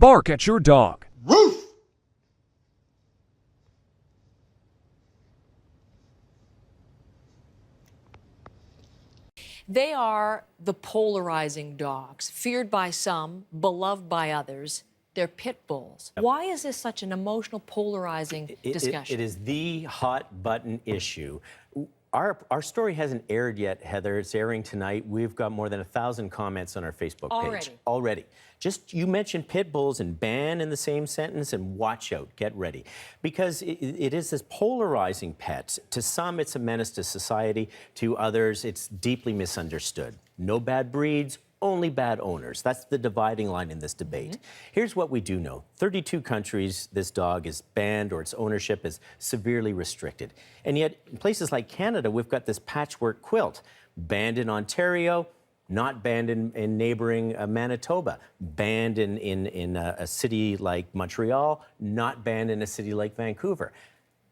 Bark at your dog. Roof! They are the polarizing dogs, feared by some, beloved by others. They're pit bulls. Why is this such an emotional, polarizing discussion? It is the hot button issue. Our story hasn't aired yet, Heather. It's airing tonight. We've got more than 1,000 comments on our Facebook page. Already. Just, you mentioned pit bulls and ban in the same sentence, and watch out, get ready. Because it is this polarizing pet. To some, it's a menace to society. To others, it's deeply misunderstood. No bad breeds, only bad owners. That's the dividing line in this debate. Here's what we do know. 32 countries, this dog is banned or its ownership is severely restricted. And yet, in places like Canada, we've got this patchwork quilt. Banned in Ontario, not banned in neighboring Manitoba. Banned in a city like Montreal, not banned in a city like Vancouver.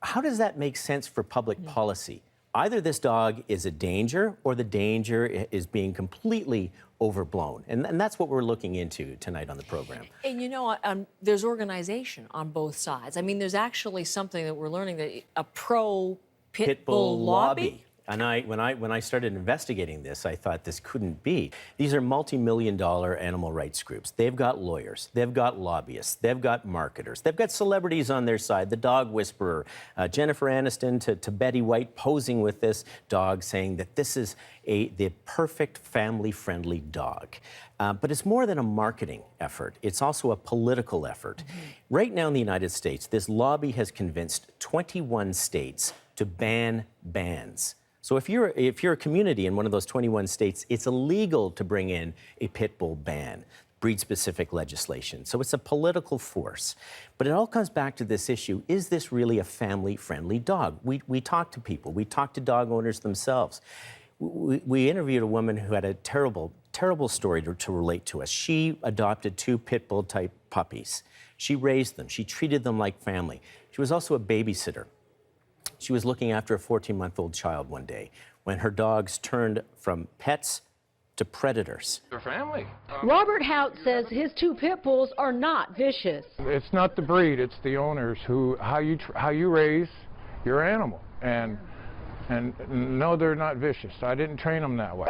How does that make sense for public policy? Either this dog is a danger or the danger is being completely overblown. And that's what we're looking into tonight on the program. And you know, there's organization on both sides. I mean, there's actually something that we're learning, that a pro-pit bull lobby. And when I started investigating this, I thought this couldn't be. These are multi-million-dollar animal rights groups. They've got lawyers, they've got lobbyists, they've got marketers, they've got celebrities on their side. The dog whisperer, Jennifer Aniston to Betty White, posing with this dog, saying that this is the perfect family-friendly dog. But it's more than a marketing effort. It's also a political effort. Right now in the United States, this lobby has convinced 21 states to ban bans. So if you're a community in one of those 21 states, it's illegal to bring in a pit bull ban, breed-specific legislation. So it's a political force. But it all comes back to this issue: is this really a family-friendly dog? We talk to people. We talk to dog owners themselves. We interviewed a woman who had a terrible story to relate to us. She adopted 2 pit bull-type puppies. She raised them. She treated them like family. She was also a babysitter. She was looking after a 14-month-old child one day when her dogs turned from pets to predators. Their family. Robert Hout says his 2 pit bulls are not vicious. It's not the breed, it's the owners how you raise your animal. And no, they're not vicious. I didn't train them that way.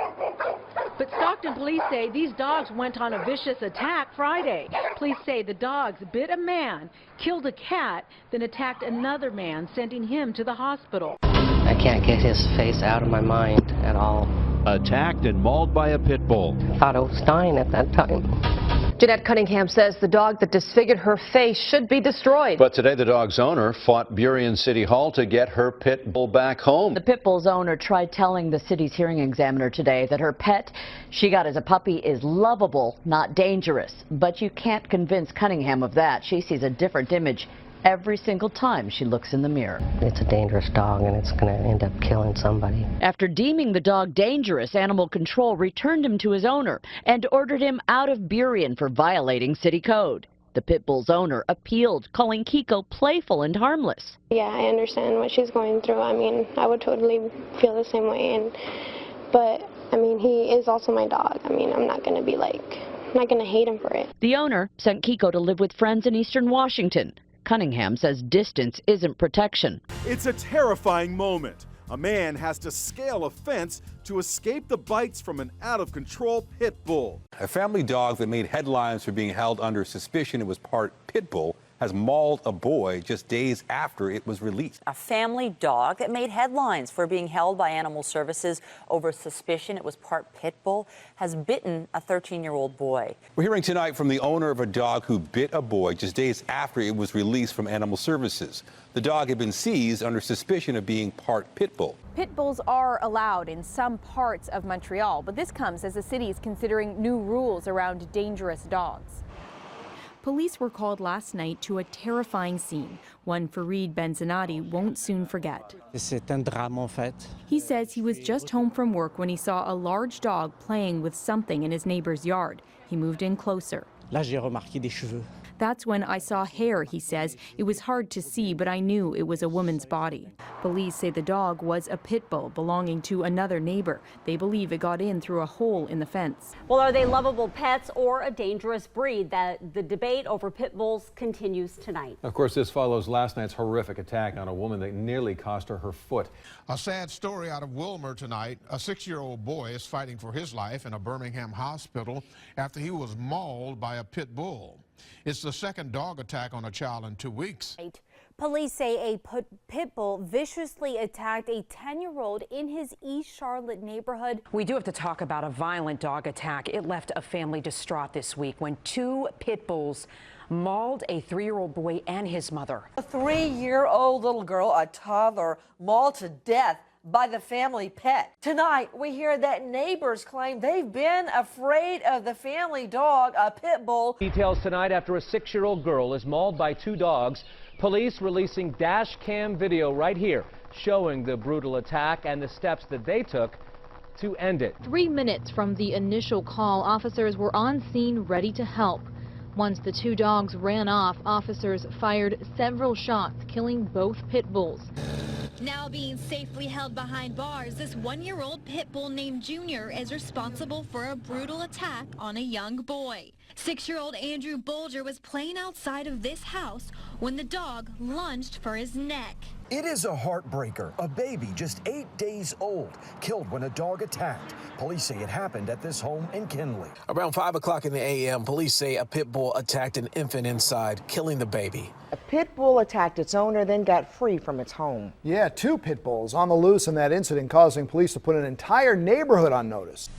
But Stockton police say these dogs went on a vicious attack Friday. Police say the dogs bit a man, killed a cat, then attacked another man, sending him to the hospital. I can't get his face out of my mind at all. Attacked and mauled by a pit bull. I thought I was dying at that time. Jeanette Cunningham says the dog that disfigured her face should be destroyed. But today the dog's owner fought Burien City Hall to get her pit bull back home. The pit bull's owner tried telling the city's hearing examiner today that her pet she got as a puppy is lovable, not dangerous. But you can't convince Cunningham of that. She sees a different image every single time she looks in the mirror. It's a dangerous dog, and it's going to end up killing somebody. After deeming the dog dangerous, Animal Control returned him to his owner and ordered him out of Burien for violating city code. The pit bull's owner appealed, calling Kiko playful and harmless. Yeah, I understand what she's going through. I mean, I would totally feel the same way. But I mean, he is also my dog. I mean, I'm not going to be like, I'm not going to hate him for it. The owner sent Kiko to live with friends in Eastern Washington. Cunningham says distance isn't protection. It's a terrifying moment. A man has to scale a fence to escape the bites from an out-of-control pit bull. A family dog that made headlines for being held under suspicion it was part pit bull has mauled a boy just days after it was released. A family dog that made headlines for being held by Animal Services over suspicion it was part pit bull has bitten a 13-year-old boy. We're hearing tonight from the owner of a dog who bit a boy just days after it was released from Animal Services. The dog had been seized under suspicion of being part pit bull. Pit bulls are allowed in some parts of Montreal, but this comes as the city is considering new rules around dangerous dogs. Police were called last night to a terrifying scene, one Fareed Benzanati won't soon forget. He says he was just home from work when he saw a large dog playing with something in his neighbor's yard. He moved in closer. That's when I saw hair, he says. It was hard to see, but I knew it was a woman's body. Police say the dog was a pit bull belonging to another neighbor. They believe it got in through a hole in the fence. Well, are they lovable pets or a dangerous breed? The debate over pit bulls continues tonight. Of course, this follows last night's horrific attack on a woman that nearly cost her her foot. A sad story out of Wilmer tonight. A 6-year-old boy is fighting for his life in a Birmingham hospital after he was mauled by a pit bull. It's the second dog attack on a child in 2 weeks. Police say a pit bull viciously attacked a 10-year-old in his East Charlotte neighborhood. We do have to talk about a violent dog attack. It left a family distraught this week when 2 pit bulls mauled a 3-year-old boy and his mother. A 3-year-old little girl, a toddler, mauled to death by the family pet. Tonight, we hear that neighbors claim they've been afraid of the family dog, a pit bull. Details tonight after a 6-year-old girl is mauled by 2 dogs. Police releasing dash cam video right here showing the brutal attack and the steps that they took to end it. 3 minutes from the initial call, officers were on scene ready to help. Once the 2 dogs ran off, officers fired several shots, killing both pit bulls. Now being safely held behind bars, this 1-year-old pit bull named Junior is responsible for a brutal attack on a young boy. 6-year-old Andrew Bolger was playing outside of this house when the dog lunged for his neck. It is a heartbreaker. A baby just 8 days old killed when a dog attacked. Police say it happened at this home in Kinley. Around 5 o'clock in the a.m., police say a pit bull attacked an infant inside, killing the baby. A pit bull attacked its owner, then got free from its home. Yeah, 2 pit bulls on the loose in that incident, causing police to put an entire neighborhood on notice.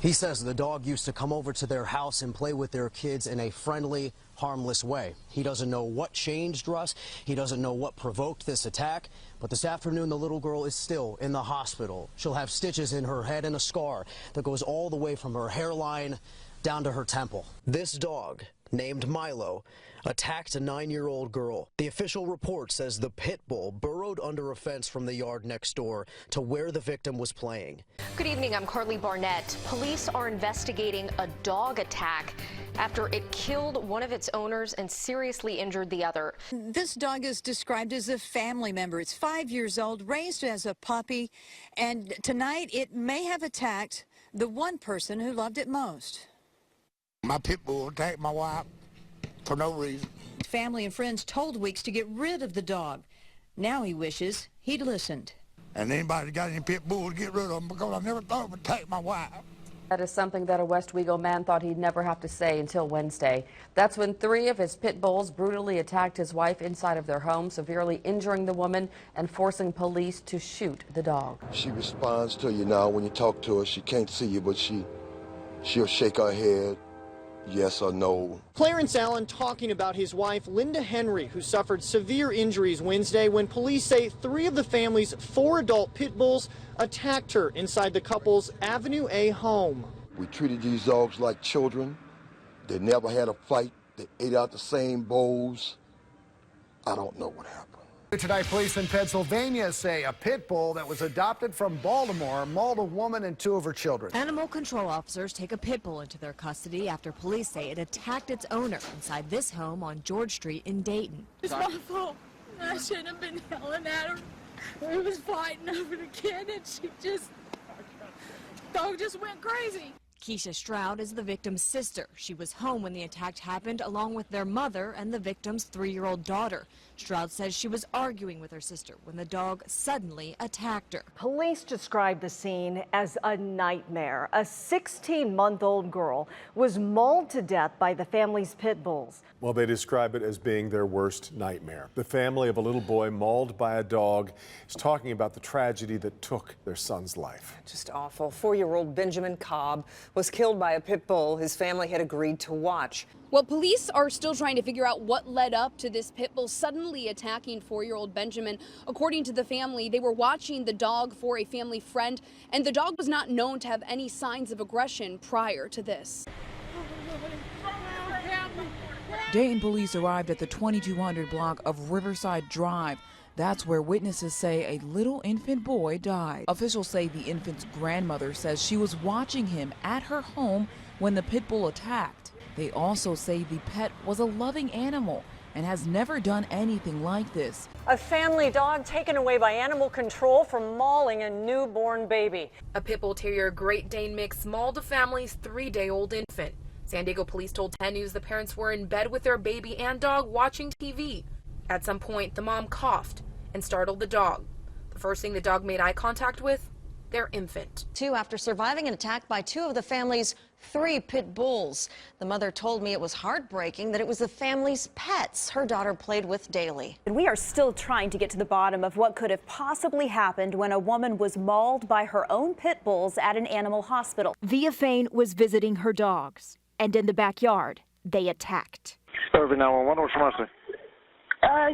He says the dog used to come over to their house and play with their kids in a friendly, harmless way. He doesn't know what changed, Russ. He doesn't know what provoked this attack. But this afternoon, the little girl is still in the hospital. She'll have stitches in her head and a scar that goes all the way from her hairline down to her temple. This dog, named Milo, attacked a 9-year-old girl. The official report says the pit bull burrowed under a fence from the yard next door to where the victim was playing. Good evening, I'm Carly Barnett. Police are investigating a dog attack after it killed one of its owners and seriously injured the other. This dog is described as a family member. It's 5 years old, raised as a puppy, and tonight it may have attacked the one person who loved it most. My pit bull attacked my wife for no reason. Family and friends told Weeks to get rid of the dog. Now he wishes he'd listened. And anybody that got any pit bulls, get rid of them, because I never thought it would attack my wife. That is something that a West Wego man thought he'd never have to say until Wednesday. That's when 3 of his pit bulls brutally attacked his wife inside of their home, severely injuring the woman and forcing police to shoot the dog. She responds to you now when you talk to her. She can't see you, but she'll shake her head. Yes or no. Clarence Allen talking about his wife, Linda Henry, who suffered severe injuries Wednesday when police say 3 of the family's 4 adult pit bulls attacked her inside the couple's Avenue A home. We treated these dogs like children. They never had a fight. They ate out the same bowls. I don't know what happened. Tonight, police in Pennsylvania say a pit bull that was adopted from Baltimore mauled a woman and 2 of her children. Animal control officers take a pit bull into their custody after police say it attacked its owner inside this home on George Street in Dayton. It's my fault. I shouldn't have been yelling at her. We was fighting over the kid and dog just went crazy. Keisha Stroud is the victim's sister. She was home when the attack happened along with their mother and the victim's 3-year-old daughter. Stroud says she was arguing with her sister when the dog suddenly attacked her. Police described the scene as a nightmare. A 16-month-old girl was mauled to death by the family's pit bulls. Well, they describe it as being their worst nightmare. The family of a little boy mauled by a dog is talking about the tragedy that took their son's life. Just awful. 4-year-old Benjamin Cobb was killed by a pit bull his family had agreed to watch. Well, police are still trying to figure out what led up to this pit bull suddenly attacking 4-year-old Benjamin. According to the family, they were watching the dog for a family friend, and the dog was not known to have any signs of aggression prior to this. Dayton police arrived at the 2200 block of Riverside Drive. That's where witnesses say a little infant boy died. Officials say the infant's grandmother says she was watching him at her home when the pit bull attacked. They also say the pet was a loving animal and has never done anything like this. A family dog taken away by animal control for mauling a newborn baby. A pit bull terrier Great Dane mix mauled a family's 3-day-old infant. San Diego police told 10 News the parents were in bed with their baby and dog watching TV. At some point, the mom coughed and startled the dog. The first thing the dog made eye contact with, their infant. After surviving an attack by 2 of the family's 3 pit bulls. The mother told me it was heartbreaking that it was the family's pets her daughter played with daily. We are still trying to get to the bottom of what could have possibly happened when a woman was mauled by her own pit bulls at an animal hospital. Via Fain was visiting her dogs, and in the backyard, they attacked. Urban 911, what's your message?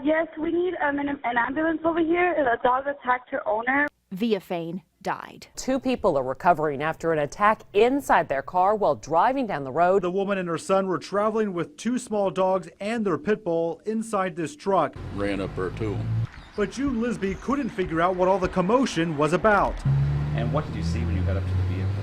Yes, we need an ambulance over here. A dog attacked her owner. Via Fain died. 2 people are recovering after an attack inside their car while driving down the road. The woman and her son were traveling with 2 small dogs and their pit bull inside this truck. Ran up there to them. But June Lisby couldn't figure out what all the commotion was about. And what did you see when you got up to the vehicle?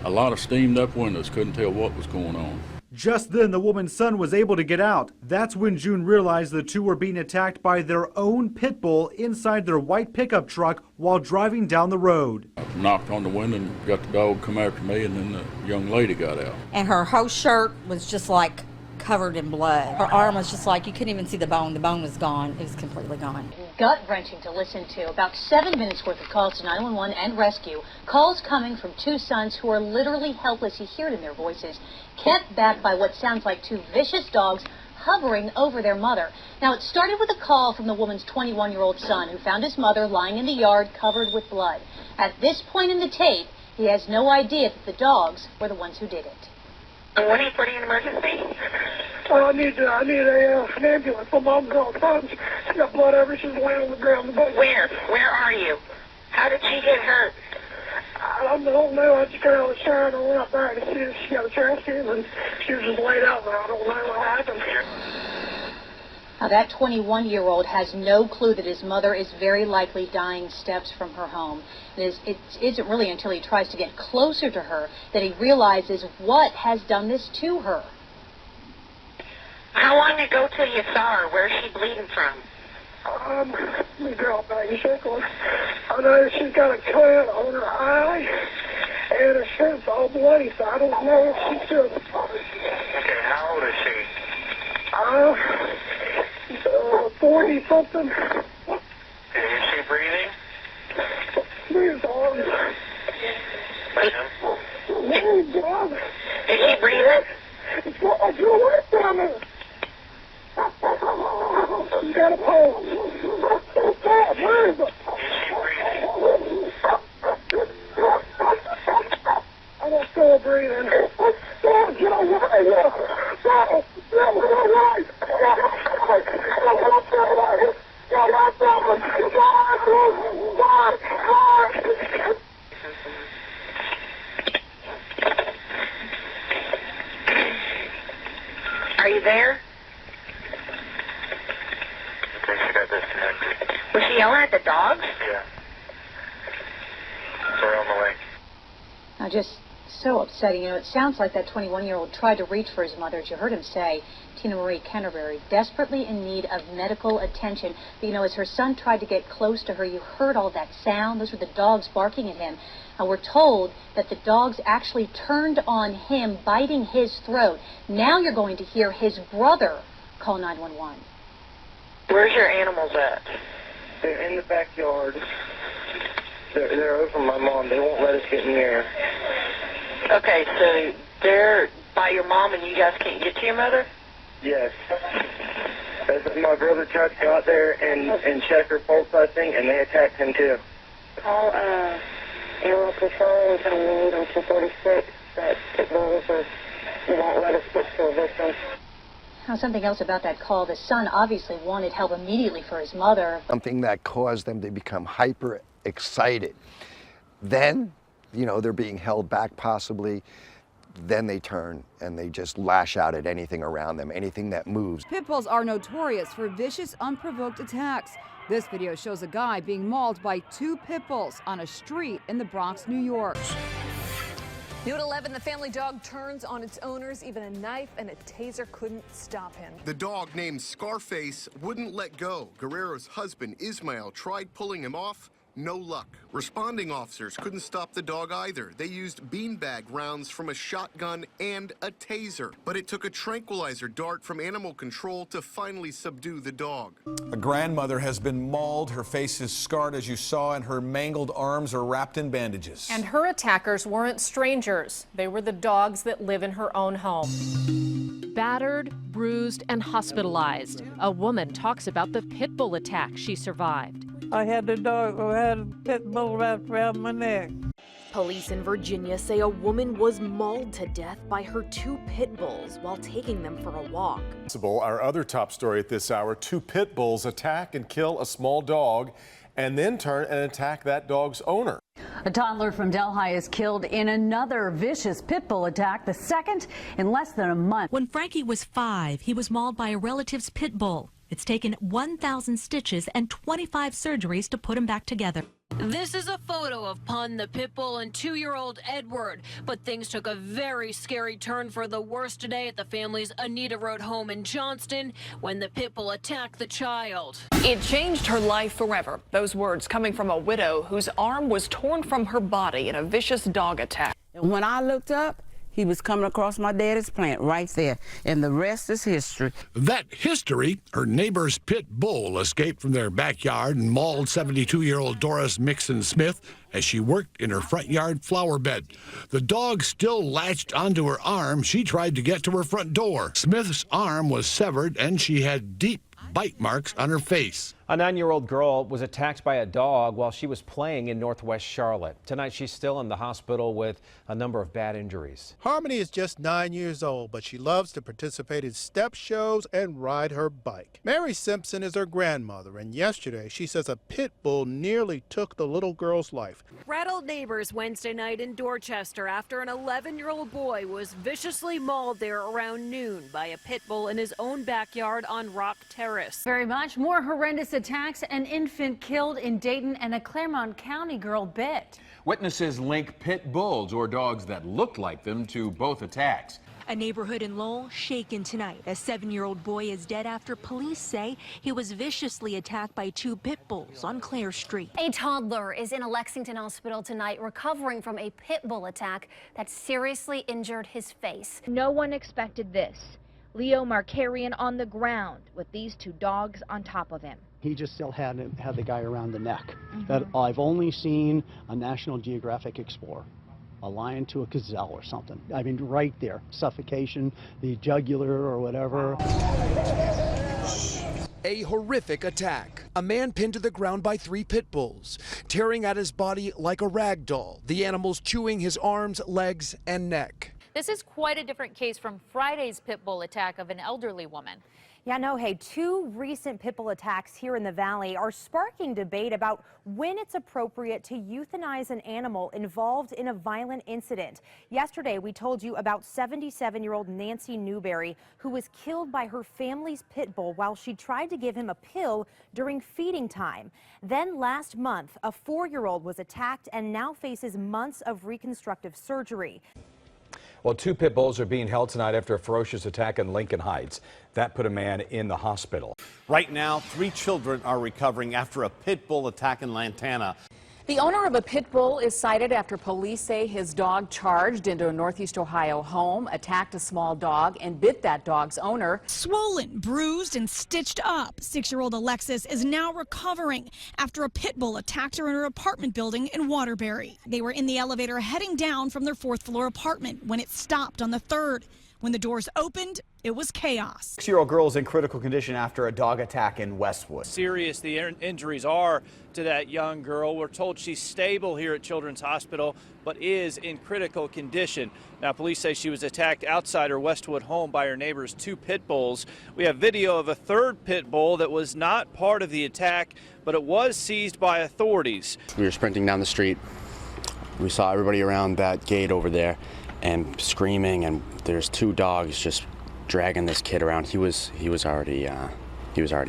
A lot of steamed up windows, couldn't tell what was going on. Just then, the woman's son was able to get out. That's when June realized the 2 were being attacked by their own pit bull inside their white pickup truck while driving down the road. I knocked on the window and got the dog come after me, and then the young lady got out. And her whole shirt was just like covered in blood. Her arm was just like, you couldn't even see the bone. The bone was gone. It was completely gone. Gut-wrenching to listen to. About 7 minutes worth of calls to 911 and rescue. Calls coming from 2 sons who are literally helpless. You hear it in their voices. Kept back by what sounds like 2 vicious dogs hovering over their mother. Now, it started with a call from the woman's 21-year-old son who found his mother lying in the yard covered with blood. At this point in the tape, he has no idea that the dogs were the ones who did it. What are you putting in emergency? I need an ambulance. My mom's all done. She got blood everywhere. She's laying on the ground. Where? Where are you? How did she get hurt? I don't know. I just got out of the shower and I went out there to see if she got a trash can and she was just laid out there. I don't know what happened. Now, that 21-year-old has no clue that his mother is very likely dying steps from her home. It isn't really until he tries to get closer to her that he realizes what has done this to her. How long ago till you saw her? Where's she bleeding from? Let me draw back a second. I know she's got a cut on her eye and her shirt's all bloody, so I don't know if she's just... Okay, how old is she? 40-something. Is she breathing? Breathes hard. Ma'am? God. Is she breathing? It's not like your work down there. You got a pulse. Where is it? Is she breathing? I'm not still breathing. God, get away. God, are you there? I think she got disconnected. Was she yelling at the dogs? Yeah. We're on the way. Now, just so upsetting. You know, it sounds like that 21-year-old tried to reach for his mother, as you heard him say, Tina Marie Canterbury, desperately in need of medical attention. But, you know, as her son tried to get close to her, you heard all that sound. Those were the dogs barking at him. And we're told that the dogs actually turned on him, biting his throat. Now you're going to hear his brother call 911. Where's your animals at? They're in the backyard. They're over my mom. They won't let us get near. Okay, so they're by your mom and you guys can't get to your mother? Yes. My brother tried to go out there and check her pulse, I think, and they attacked him too. Call animal control and tell them we need on 246 that the bulls won't let us get to a victim. Now, something else about that call, the son obviously wanted help immediately for his mother. Something that caused them to become hyper excited. Then, you know, they're being held back possibly. Then they turn and they just lash out at anything around them, anything that moves. Pit bulls are notorious for vicious, unprovoked attacks. This video shows a guy being mauled by 2 pit bulls on a street in the Bronx, New York. New at 11, the family dog turns on its owners. Even a knife and a taser couldn't stop him. The dog, named Scarface, wouldn't let go. Guerrero's husband, Ismael, tried pulling him off. No luck. Responding officers couldn't stop the dog either. They used beanbag rounds from a shotgun and a taser. But it took a tranquilizer dart from animal control to finally subdue the dog. A grandmother has been mauled. Her face is scarred, as you saw, and her mangled arms are wrapped in bandages. And her attackers weren't strangers. They were the dogs that live in her own home. Battered, bruised, and hospitalized. A woman talks about the pit bull attack she survived. I had the dog who had a pit bull wrapped around my neck. Police in Virginia say a woman was mauled to death by her 2 pit bulls while taking them for a walk. Our other top story at this hour, 2 pit bulls attack and kill a small dog and then turn and attack that dog's owner. A toddler from Delhi is killed in another vicious pit bull attack, the second in less than a month. When Frankie was 5, he was mauled by a relative's pit bull. It's taken 1,000 stitches and 25 surgeries to put him back together. This is a photo of Pun, the pit bull, and 2-year-old Edward. But things took a very scary turn for the worse today at the family's Anita Road home in Johnston when the pit bull attacked the child. It changed her life forever. Those words coming from a widow whose arm was torn from her body in a vicious dog attack. And when I looked up, he was coming across my daddy's plant right there, and the rest is history. That history, her neighbor's pit bull escaped from their backyard and mauled 72-year-old Doris Mixon Smith as she worked in her front yard flower bed. The dog still latched onto her arm. She tried to get to her front door. Smith's arm was severed, and she had deep bite marks on her face. A 9-year-old girl was attacked by a dog while she was playing in Northwest Charlotte. Tonight, she's still in the hospital with a number of bad injuries. Harmony is just 9 years old, but she loves to participate in step shows and ride her bike. Mary Simpson is her grandmother, and yesterday she says a pit bull nearly took the little girl's life. Rattled neighbors Wednesday night in Dorchester after an 11-year-old boy was viciously mauled there around noon by a pit bull in his own backyard on Rock Terrace. Very much. More horrendous attacks, an infant killed in Dayton, and a Claremont County girl bit. Witnesses link pit bulls, or dogs that looked like them, to both attacks. A neighborhood in Lowell shaken tonight. A 7-year-old boy is dead after police say he was viciously attacked by 2 pit bulls on Clare Street. A toddler is in a Lexington hospital tonight recovering from a pit bull attack that seriously injured his face. No one expected this. Leo Markarian on the ground with these 2 dogs on top of him. He just still had the guy around the neck. That I've only seen a National Geographic Explorer, a lion to a gazelle or something. I mean, right there, suffocation, the jugular or whatever. A horrific attack. A man pinned to the ground by 3 pit bulls, tearing at his body like a rag doll, the animals chewing his arms, legs, and neck. This is quite a different case from Friday's pit bull attack of an elderly woman. Yeah, no, hey, 2 recent pit bull attacks here in the Valley are sparking debate about when it's appropriate to euthanize an animal involved in a violent incident. Yesterday, we told you about 77-year-old Nancy Newberry, who was killed by her family's pit bull while she tried to give him a pill during feeding time. Then last month, a 4-year-old was attacked and now faces months of reconstructive surgery. Well, 2 pit bulls are being held tonight after a ferocious attack in Lincoln Heights. That put a man in the hospital. Right now, 3 children are recovering after a pit bull attack in Lantana. The owner of a pit bull is cited after police say his dog charged into a Northeast Ohio home, attacked a small dog, and bit that dog's owner. Swollen, bruised, and stitched up, 6-year-old Alexis is now recovering after a pit bull attacked her in her apartment building in Waterbury. They were in the elevator heading down from their 4th-floor apartment when it stopped on the 3rd. When the doors opened, it was chaos. 6-year-old girl is in critical condition after a dog attack in Westwood. Serious the injuries are to that young girl. We're told she's stable here at Children's Hospital, but is in critical condition. Now, police say she was attacked outside her Westwood home by her neighbor's 2 pit bulls. We have video of a 3rd pit bull that was not part of the attack, but it was seized by authorities. We were sprinting down the street. We saw everybody around that gate over there and screaming, and there's 2 dogs just dragging this kid around. He was already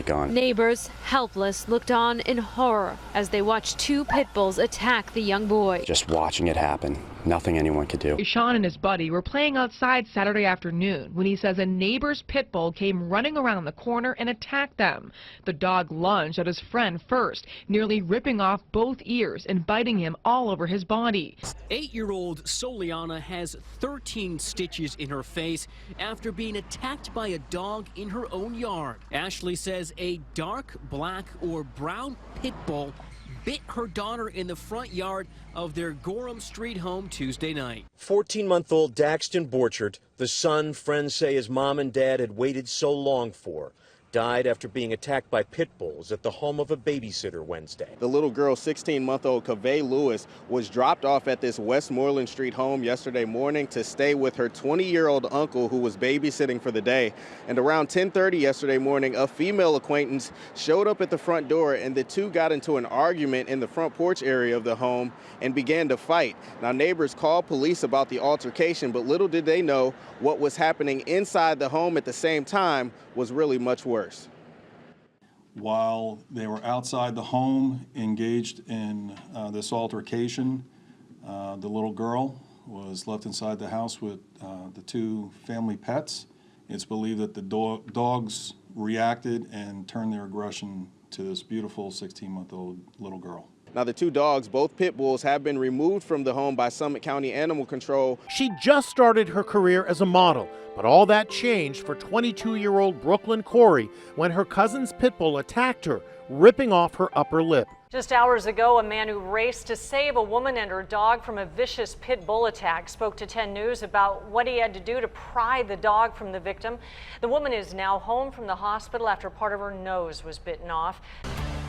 gone. Neighbors, helpless, looked on in horror as they watched 2 pit bulls attack the young boy. Just watching it happen, nothing anyone could do. Sean and his buddy were playing outside Saturday afternoon when he says a neighbor's pit bull came running around the corner and attacked them. The dog lunged at his friend first, nearly ripping off both ears and biting him all over his body. 8-year-old Soliana has 13 stitches in her face after being attacked by a dog in her own yard. Ashley says a dark black or brown pit bull bit her daughter in the front yard of their Gorham Street home Tuesday night. 14-month-old Daxton Borchert, the son friends say his mom and dad had waited so long for, died after being attacked by pit bulls at the home of a babysitter Wednesday. The little girl, 16-month-old Kaveh Lewis, was dropped off at this Westmoreland Street home yesterday morning to stay with her 20-year-old uncle who was babysitting for the day. And around 10:30 yesterday morning, a female acquaintance showed up at the front door and the two got into an argument in the front porch area of the home and began to fight. Now, neighbors called police about the altercation, but little did they know what was happening inside the home at the same time was really much worse. While they were outside the home engaged in this altercation, the little girl was left inside the house with the two family pets. It's believed that the dogs reacted and turned their aggression to this beautiful 16-month-old little girl. Now, the two dogs, both pit bulls, have been removed from the home by Summit County Animal Control. She just started her career as a model, but all that changed for 22-year-old Brooklyn Corey when her cousin's pit bull attacked her, ripping off her upper lip. Just hours ago, a man who raced to save a woman and her dog from a vicious pit bull attack spoke to 10 News about what he had to do to pry the dog from the victim. The woman is now home from the hospital after part of her nose was bitten off.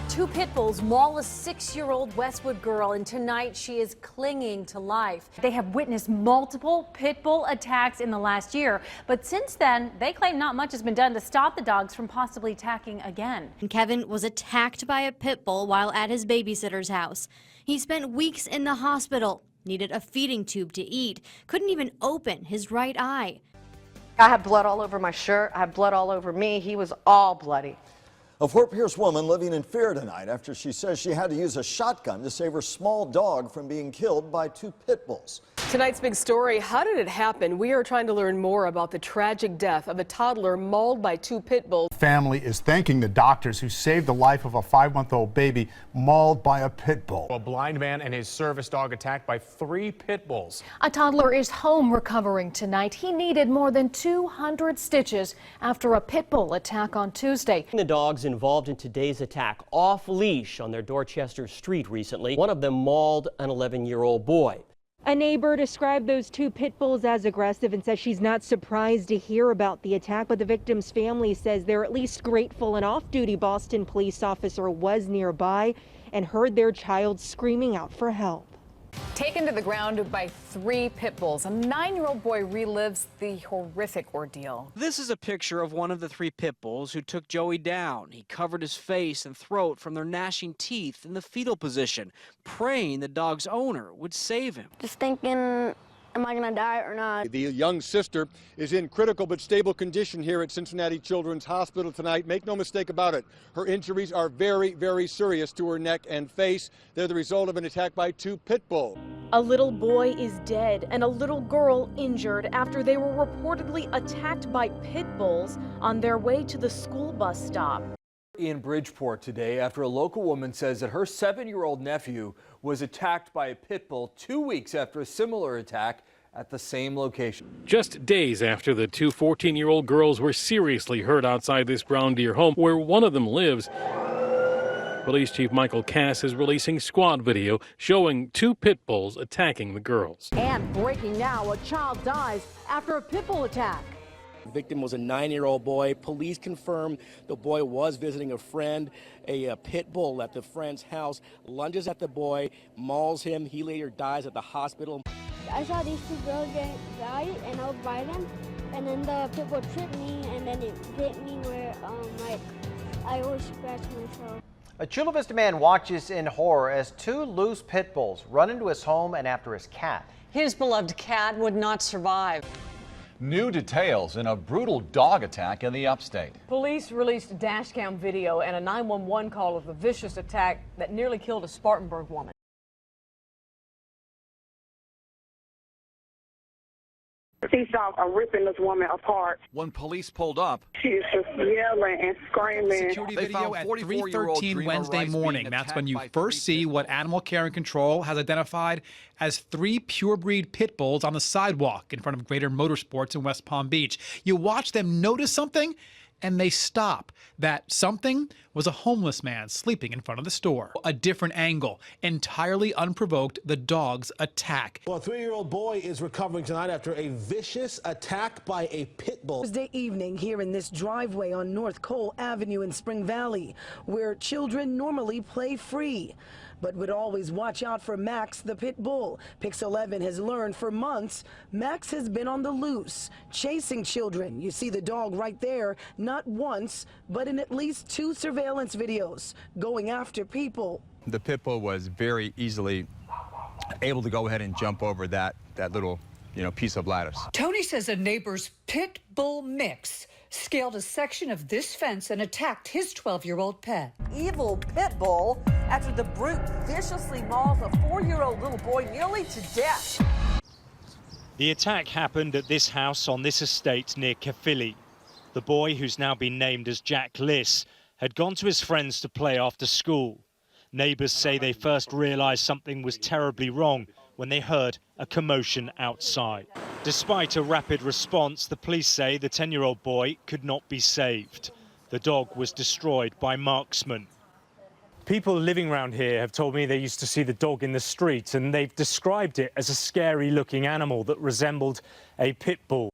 Two pit bulls maul a 6-year-old Westwood girl, and tonight she is clinging to life. They have witnessed multiple pit bull attacks in the last year, but since then, they claim not much has been done to stop the dogs from possibly attacking again. Kevin was attacked by a pit bull while at his babysitter's house. He spent weeks in the hospital, needed a feeding tube to eat, couldn't even open his right eye. I had blood all over my shirt. I had blood all over me. He was all bloody. A Fort Pierce woman living in fear tonight after she says she had to use a shotgun to save her small dog from being killed by two pit bulls. Tonight's big story, how did it happen? We are trying to learn more about the tragic death of a toddler mauled by two pit bulls. Family is thanking the doctors who saved the life of a 5-month-old baby mauled by a pit bull. A blind man and his service dog attacked by 3 pit bulls. A toddler is home recovering tonight. He needed more than 200 stitches after a pit bull attack on Tuesday. The dogs involved in today's attack off leash on their Dorchester street recently. One of them mauled an 11-year-old boy. A neighbor described those two pit bulls as aggressive and says she's not surprised to hear about the attack, but the victim's family says they're at least grateful an off-duty Boston police officer was nearby and heard their child screaming out for help. Taken to the ground by 3 pit bulls, a 9-year-old boy relives the horrific ordeal. This is a picture of one of the 3 pit bulls who took Joey down. He covered his face and throat from their gnashing teeth in the fetal position, praying the dog's owner would save him. Just thinking, am I going to die or not? The young sister is in critical but stable condition here at Cincinnati Children's Hospital tonight. Make no mistake about it. Her injuries are very, very serious to her neck and face. They're the result of an attack by 2 pit bulls. A little boy is dead and a little girl injured after they were reportedly attacked by pit bulls on their way to the school bus stop. In Bridgeport today after a local woman says that her 7-year-old nephew was attacked by a pit bull 2 weeks after a similar attack at the same location. Just days after the 2 14-year-old girls were seriously hurt outside this Brown Deer home where one of them lives, Police Chief Michael Cass is releasing squad video showing 2 pit bulls attacking the girls. And breaking now, a child dies after a pit bull attack. The victim was a 9-year-old boy. Police confirm the boy was visiting a friend. A pit bull at the friend's house lunges at the boy, mauls him. He later dies at the hospital. I saw these 2 girls getting died, and I was by them, and then the pit bull tripped me, and then it bit me where I always scratch myself. A Chula Vista man watches in horror as 2 loose pit bulls run into his home and after his cat. His beloved cat would not survive. New details in a brutal dog attack in the upstate. Police released dash cam video and a 911 call of a vicious attack that nearly killed a Spartanburg woman. These dogs are ripping this woman apart. When police pulled up, She is just yelling and screaming. Security video at 3:13 Wednesday morning. That's when you first see what Animal Care and Control has identified as 3 purebred pit bulls on the sidewalk in front of Greater Motorsports in West Palm Beach. You watch them notice something, and they stop. That something was a homeless man sleeping in front of the store. A different angle, entirely unprovoked, the dogs attack. Well, a 3-year-old boy is recovering tonight after a vicious attack by a pit bull. Thursday evening here in this driveway on North Cole Avenue in Spring Valley, where children normally play free, but would always watch out for Max the pit bull. Pix 11 has learned for months Max has been on the loose, chasing children. You see the dog right there, not once, but in at least 2 surveillance videos, going after people. The pit bull was very easily able to go ahead and jump over that little, piece of lattice. Tony says a neighbor's pit bull mix scaled a section of this fence and attacked his 12-year-old pet. Evil pit bull after the brute viciously mauls a 4-year-old little boy nearly to death. The attack happened at this house on this estate near Caerphilly. The boy, who's now been named as Jack Liss, had gone to his friends to play after school. Neighbours say they first realised something was terribly wrong when they heard a commotion outside. Despite a rapid response, the police say the 10-year-old boy could not be saved. The dog was destroyed by marksmen. People living around here have told me they used to see the dog in the street, and they've described it as a scary-looking animal that resembled a pit bull.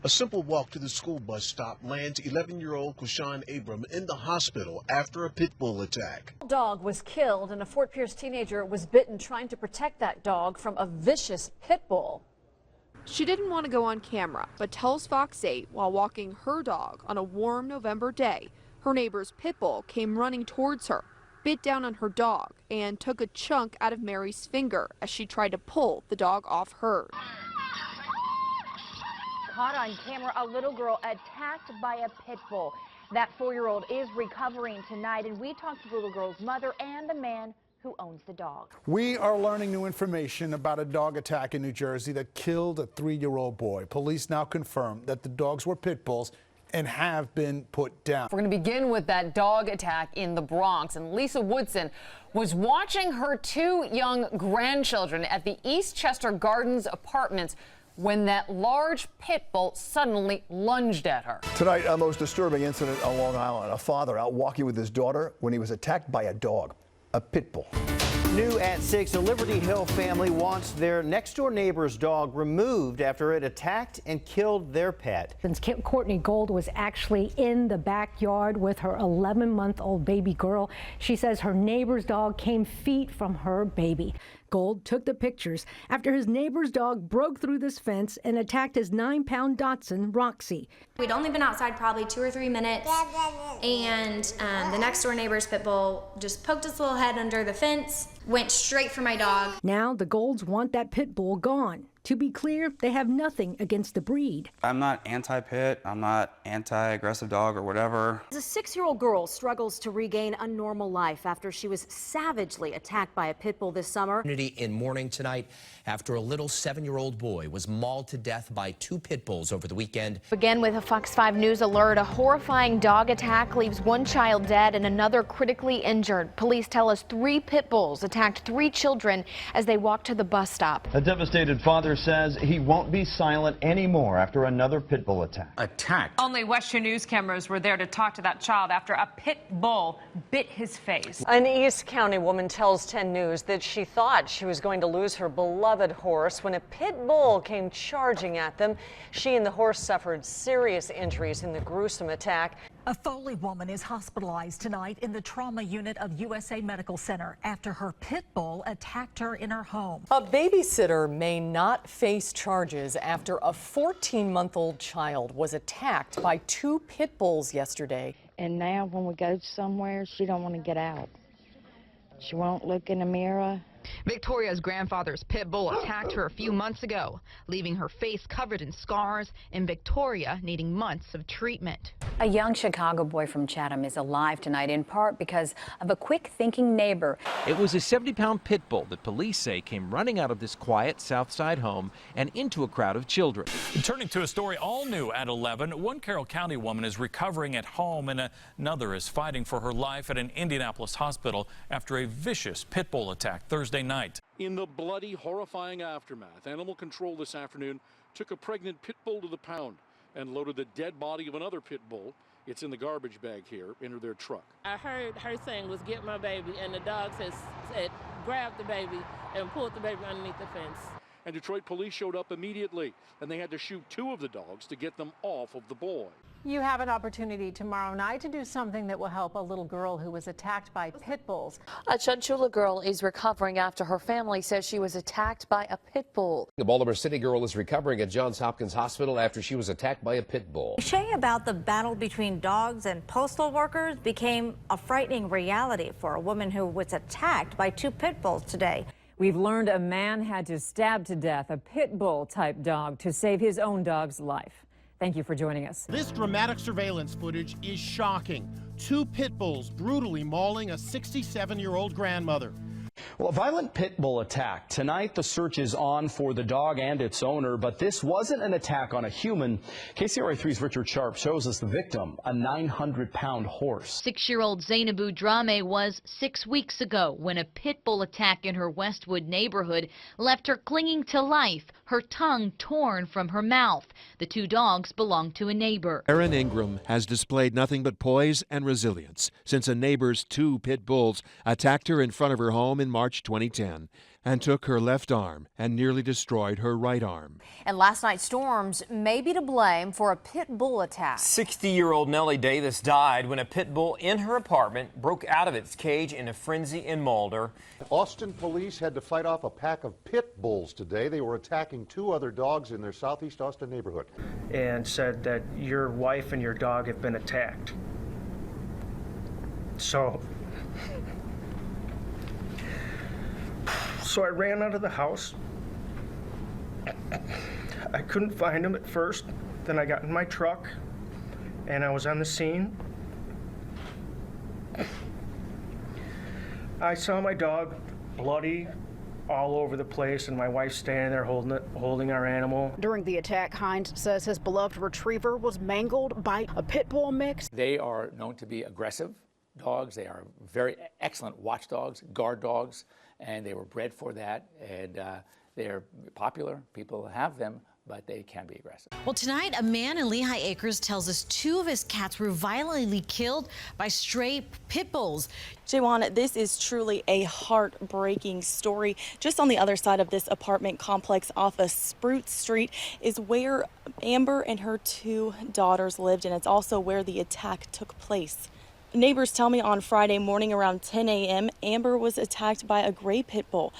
A simple walk to the school bus stop lands 11-year-old Kushan Abram in the hospital after a pit bull attack. A dog was killed and a Fort Pierce teenager was bitten trying to protect that dog from a vicious pit bull. She didn't want to go on camera, but tells Fox 8 while walking her dog on a warm November day, her neighbor's pit bull came running towards her, bit down on her dog, and took a chunk out of Mary's finger as she tried to pull the dog off hers. Caught on camera, a little girl attacked by a pit bull. That 4-year-old is recovering tonight, and we talked to the little girl's mother and the man who owns the dog. We are learning new information about a dog attack in New Jersey that killed a 3-year-old boy. Police now confirm that the dogs were pit bulls and have been put down. We're going to begin with that dog attack in the Bronx. And Lisa Woodson was watching her 2 young grandchildren at the Eastchester Gardens apartments when that large pit bull suddenly lunged at her. Tonight, a most disturbing incident on Long Island. A father out walking with his daughter when he was attacked by a dog, a pit bull. New at 6, a Liberty Hill family wants their next-door neighbor's dog removed after it attacked and killed their pet. Courtney Gold was actually in the backyard with her 11-month-old baby girl. She says her neighbor's dog came feet from her baby. Gold took the pictures after his neighbor's dog broke through this fence and attacked his 9-pound Dachshund, Roxy. We'd only been outside probably 2 or 3 minutes, and the next door neighbor's pit bull just poked its little head under the fence, went straight for my dog. Now the Golds want that pit bull gone. To be clear, they have nothing against the breed. I'm not anti-pit, I'm not anti-aggressive dog or whatever. A 6-year-old girl struggles to regain a normal life after she was savagely attacked by a pit bull this summer. In mourning tonight after a little 7-year-old boy was mauled to death by 2 pit bulls over the weekend. Again with a Fox 5 News alert, a horrifying dog attack leaves 1 child dead and another critically injured. Police tell us 3 pit bulls attacked 3 children as they walked to the bus stop. A devastated father says he won't be silent anymore after another pit bull attack. Only Western News cameras were there to talk to that child after a pit bull bit his face. An East County woman tells 10 News that she thought she was going to lose her beloved horse when a pit bull came charging at them. She and the horse suffered serious injuries in the gruesome attack. A Foley woman is hospitalized tonight in the trauma unit of USA Medical Center after her pit bull attacked her in her home. A babysitter may not face charges after a 14-month-old child was attacked by 2 pit bulls yesterday. And now when we go somewhere, she don't want to get out. She won't look in the mirror. Victoria's grandfather's pit bull attacked her a few months ago, leaving her face covered in scars and Victoria needing months of treatment. A young Chicago boy from Chatham is alive tonight in part because of a quick-thinking neighbor. It was a 70-pound pit bull that police say came running out of this quiet South Side home and into a crowd of children. Turning to a story all new at 11, one Carroll County woman is recovering at home and another is fighting for her life at an Indianapolis hospital after a vicious pit bull attack Thursday night. In the bloody, horrifying aftermath, Animal Control this afternoon took a pregnant pit bull to the pound and loaded the dead body of another pit bull. It's in the garbage bag here, into their truck. I heard her saying was get my baby, and the dog said grab the baby and pulled the baby underneath the fence. And Detroit police showed up immediately, and they had to shoot 2 of the dogs to get them off of the boy. You have an opportunity tomorrow night to do something that will help a little girl who was attacked by pit bulls. A Chunchula girl is recovering after her family says she was attacked by a pit bull. The Baltimore City girl is recovering at Johns Hopkins Hospital after she was attacked by a pit bull. Cliché about the battle between dogs and postal workers became a frightening reality for a woman who was attacked by 2 pit bulls today. We've learned a man had to stab to death a pit bull type dog to save his own dog's life. Thank you for joining us. This dramatic surveillance footage is shocking. 2 pit bulls brutally mauling a 67-year-old grandmother. Well, a violent pit bull attack. Tonight, the search is on for the dog and its owner, but this wasn't an attack on a human. KCRA3's Richard Sharp shows us the victim, a 900-pound horse. 6-year-old Zainabu Drame was 6 weeks ago when a pit bull attack in her Westwood neighborhood left her clinging to life, her tongue torn from her mouth. The 2 dogs belong to a neighbor. Erin Ingram has displayed nothing but poise and resilience since a neighbor's 2 pit bulls attacked her in front of her home in March 2010 and took her left arm and nearly destroyed her right arm. And last night's storms may be to blame for a pit bull attack. 60-year-old Nellie Davis died when a pit bull in her apartment broke out of its cage in a frenzy and mauled her. Austin police had to fight off a pack of pit bulls today. They were attacking 2 other dogs in their southeast Austin neighborhood. And said that your wife and your dog have been attacked. So I ran out of the house. I couldn't find him at first. Then I got in my truck and I was on the scene. I saw my dog bloody all over the place and my wife standing there holding our animal. During the attack, Hines says his beloved retriever was mangled by a pit bull mix. They are known to be aggressive dogs. They are very excellent watchdogs, guard dogs, and they were bred for that, and they're popular. People have them, but they can be aggressive. Well, tonight, a man in Lehigh Acres tells us 2 of his cats were violently killed by stray pit bulls. Jaywan, this is truly a heartbreaking story. Just on the other side of this apartment complex off of Spruce Street is where Amber and her 2 daughters lived, and it's also where the attack took place. Neighbors tell me on Friday morning around 10 a.m., Amber was attacked by a gray pit bull.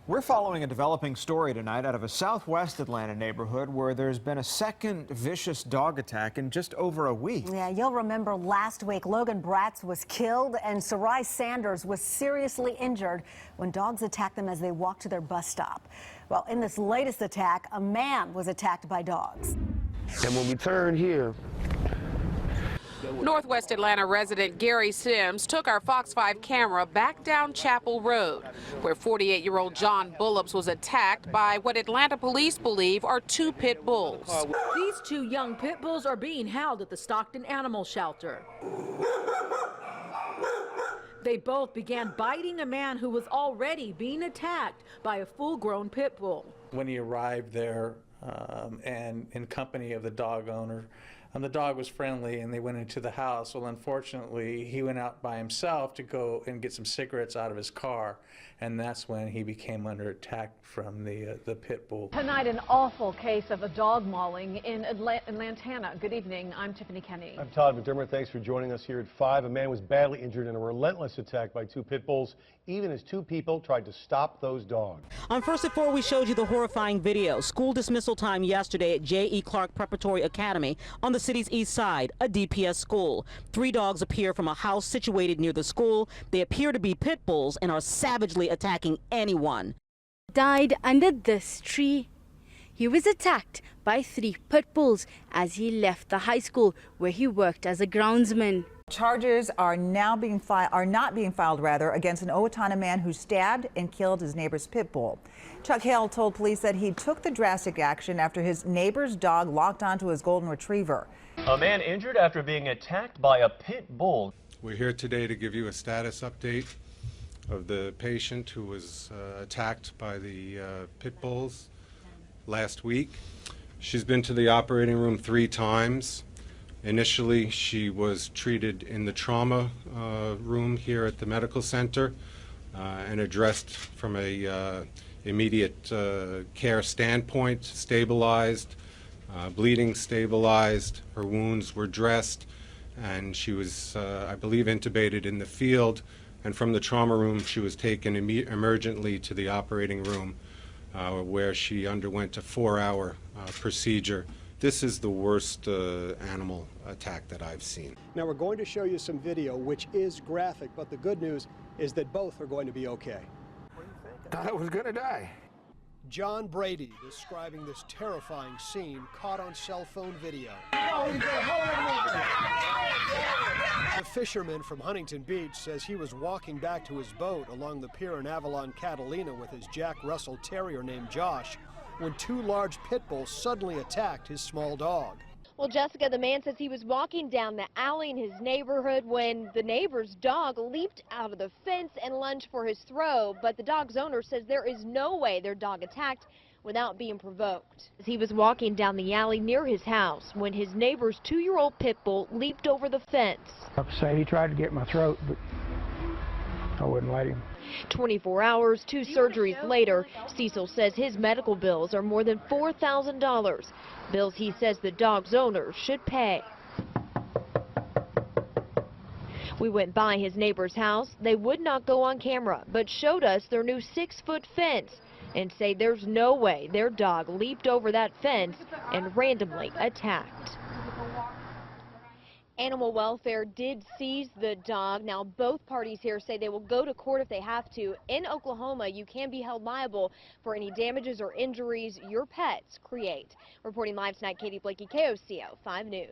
We're following a developing story tonight out of a southwest Atlanta neighborhood where there's been a second vicious dog attack in just over a week. Yeah, you'll remember last week Logan Bratz was killed and Sarai Sanders was seriously injured when dogs attacked them as they walked to their bus stop. Well, in this latest attack, a man was attacked by dogs. And when we turn here, Northwest Atlanta resident Gary Sims took our Fox 5 camera back down Chapel Road, where 48-year-old John Bullops was attacked by what Atlanta police believe are 2 pit bulls. These 2 young pit bulls are being held at the Stockton Animal Shelter. They both began biting a man who was already being attacked by a full-grown pit bull. When he arrived there and in company of the dog owner, the dog was friendly and they went into the house. Well, unfortunately, he went out by himself to go and get some cigarettes out of his car, and that's when he became under attack from the pit bull. Tonight, an awful case of a dog mauling in Lantana. Good evening. I'm Tiffany Kenny. I'm Todd McDermott. Thanks for joining us here at 5. A man was badly injured in a relentless attack by 2 pit bulls, even as 2 people tried to stop those dogs. On First at 4, we showed you the horrifying video. School dismissal time yesterday at J.E. Clark Preparatory Academy on the city's east side, a DPS school. 3 dogs appear from a house situated near the school. They appear to be pit bulls and are savagely attacking anyone. Died under this tree. He was attacked by 3 pit bulls as he left the high school where he worked as a groundsman. Charges are not being filed against an Owatonna man who stabbed and killed his neighbor's pit bull. Chuck Hale told police that he took the drastic action after his neighbor's dog locked onto his golden retriever. A man injured after being attacked by a pit bull. We're here today to give you a status update of the patient who was attacked by the pit bulls last week. She's been to the operating room 3 times. Initially, she was treated in the trauma room here at the medical center and addressed from a immediate care standpoint, stabilized, bleeding stabilized, her wounds were dressed, and she was, I believe, intubated in the field. And from the trauma room, she was taken emergently to the operating room where she underwent a 4-hour procedure. This is the worst animal attack that I've seen. Now we're going to show you some video which is graphic, but the good news is that both are going to be okay. Thought I was gonna die. John Brady describing this terrifying scene caught on cell phone video. The fisherman from Huntington Beach says he was walking back to his boat along the pier in Avalon, Catalina with his Jack Russell Terrier named Josh when 2 large pit bulls suddenly attacked his small dog. Well, Jessica, the man says he was walking down the alley in his neighborhood when the neighbor's dog leaped out of the fence and lunged for his throat. But the dog's owner says there is no way their dog attacked without being provoked. He was walking down the alley near his house when his neighbor's 2-year-old pit bull leaped over the fence. I say he tried to get my throat, but I wouldn't let him. 24 hours, 2 surgeries later, Cecil says his medical bills are more than $4,000. Bills he says the dog's owner should pay. We went by his neighbor's house. They would not go on camera, but showed us their new 6-foot fence and say there's no way their dog leaped over that fence and randomly attacked. Animal welfare did seize the dog. Now both parties here say they will go to court if they have to. In Oklahoma, you can be held liable for any damages or injuries your pets create. Reporting live tonight, Katie Blakey, KOCO 5 News.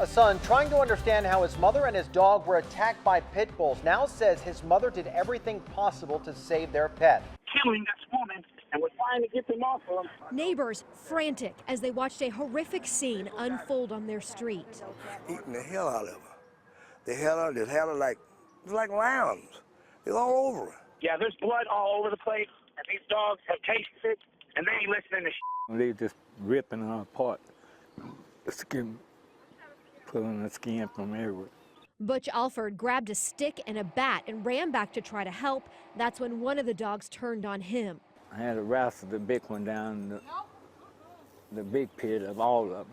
A son trying to understand how his mother and his dog were attacked by pit bulls now says his mother did everything possible to save their pet. Killing this woman, and we're trying to get them off of them. Neighbors frantic as they watched a horrific scene unfold on their street. Eating the hell out of her. They had her like lambs. They're all over her. Yeah, there's blood all over the place, and these dogs have tasted it, and they ain't listening to shit. They just ripping her apart. The skin, pulling the skin from everywhere. Butch Alford grabbed a stick and a bat and ran back to try to help. That's when one of the dogs turned on him. I had to wrestle the big one down the big pit of all of them.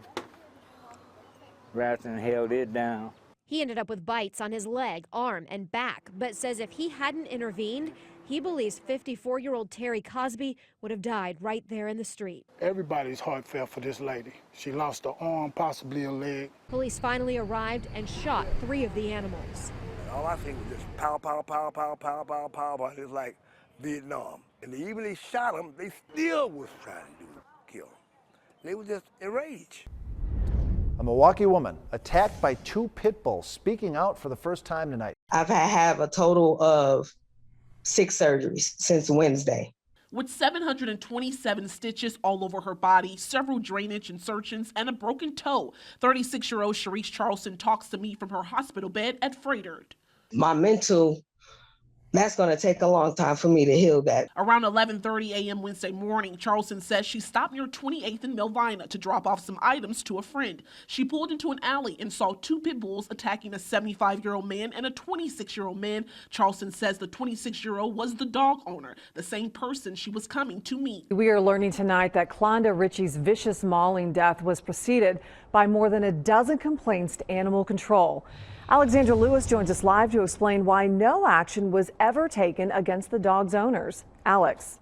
Wrestled and held it down. He ended up with bites on his leg, arm, and back, but says if he hadn't intervened, he believes 54-year-old Terry Cosby would have died right there in the street. Everybody's heart fell for this lady. She lost her arm, possibly a leg. Police finally arrived and shot 3 of the animals. All I think was just pow, pow, pow, pow, pow, pow, pow, pow. It was like Vietnam. And even they shot them, they still was trying to kill them. They were just enraged. A Milwaukee woman attacked by 2 pit bulls, speaking out for the first time tonight. I've had a total of 6 surgeries since Wednesday. With 727 stitches all over her body, several drainage insertions, and a broken toe, 36-year-old Sharice Charleston talks to me from her hospital bed at Freighted. My mental, that's going to take a long time for me to heal that. Around 11:30 a.m. Wednesday morning, Charleston says she stopped near 28th and Melvina to drop off some items to a friend. She pulled into an alley and saw 2 pit bulls attacking a 75-year-old man and a 26-year-old man. Charleston says the 26-year-old was the dog owner, the same person she was coming to meet. We are learning tonight that Klonda Ritchie's vicious mauling death was preceded by more than a dozen complaints to animal control. Alexandra Lewis joins us live to explain why no action was ever taken against the dog's owners. Alex.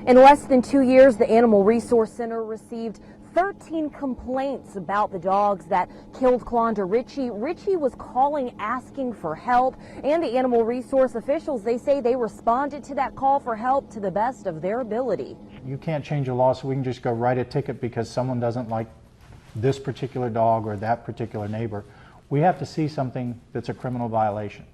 In less than 2 years, the Animal Resource Center received 13 complaints about the dogs that killed Clonda Ritchie. Ritchie was calling asking for help, and the animal resource officials, they say they responded to that call for help to the best of their ability. You can't change a law, so we can just go write a ticket because someone doesn't like this particular dog or that particular neighbor. We have to see something that's a criminal violation.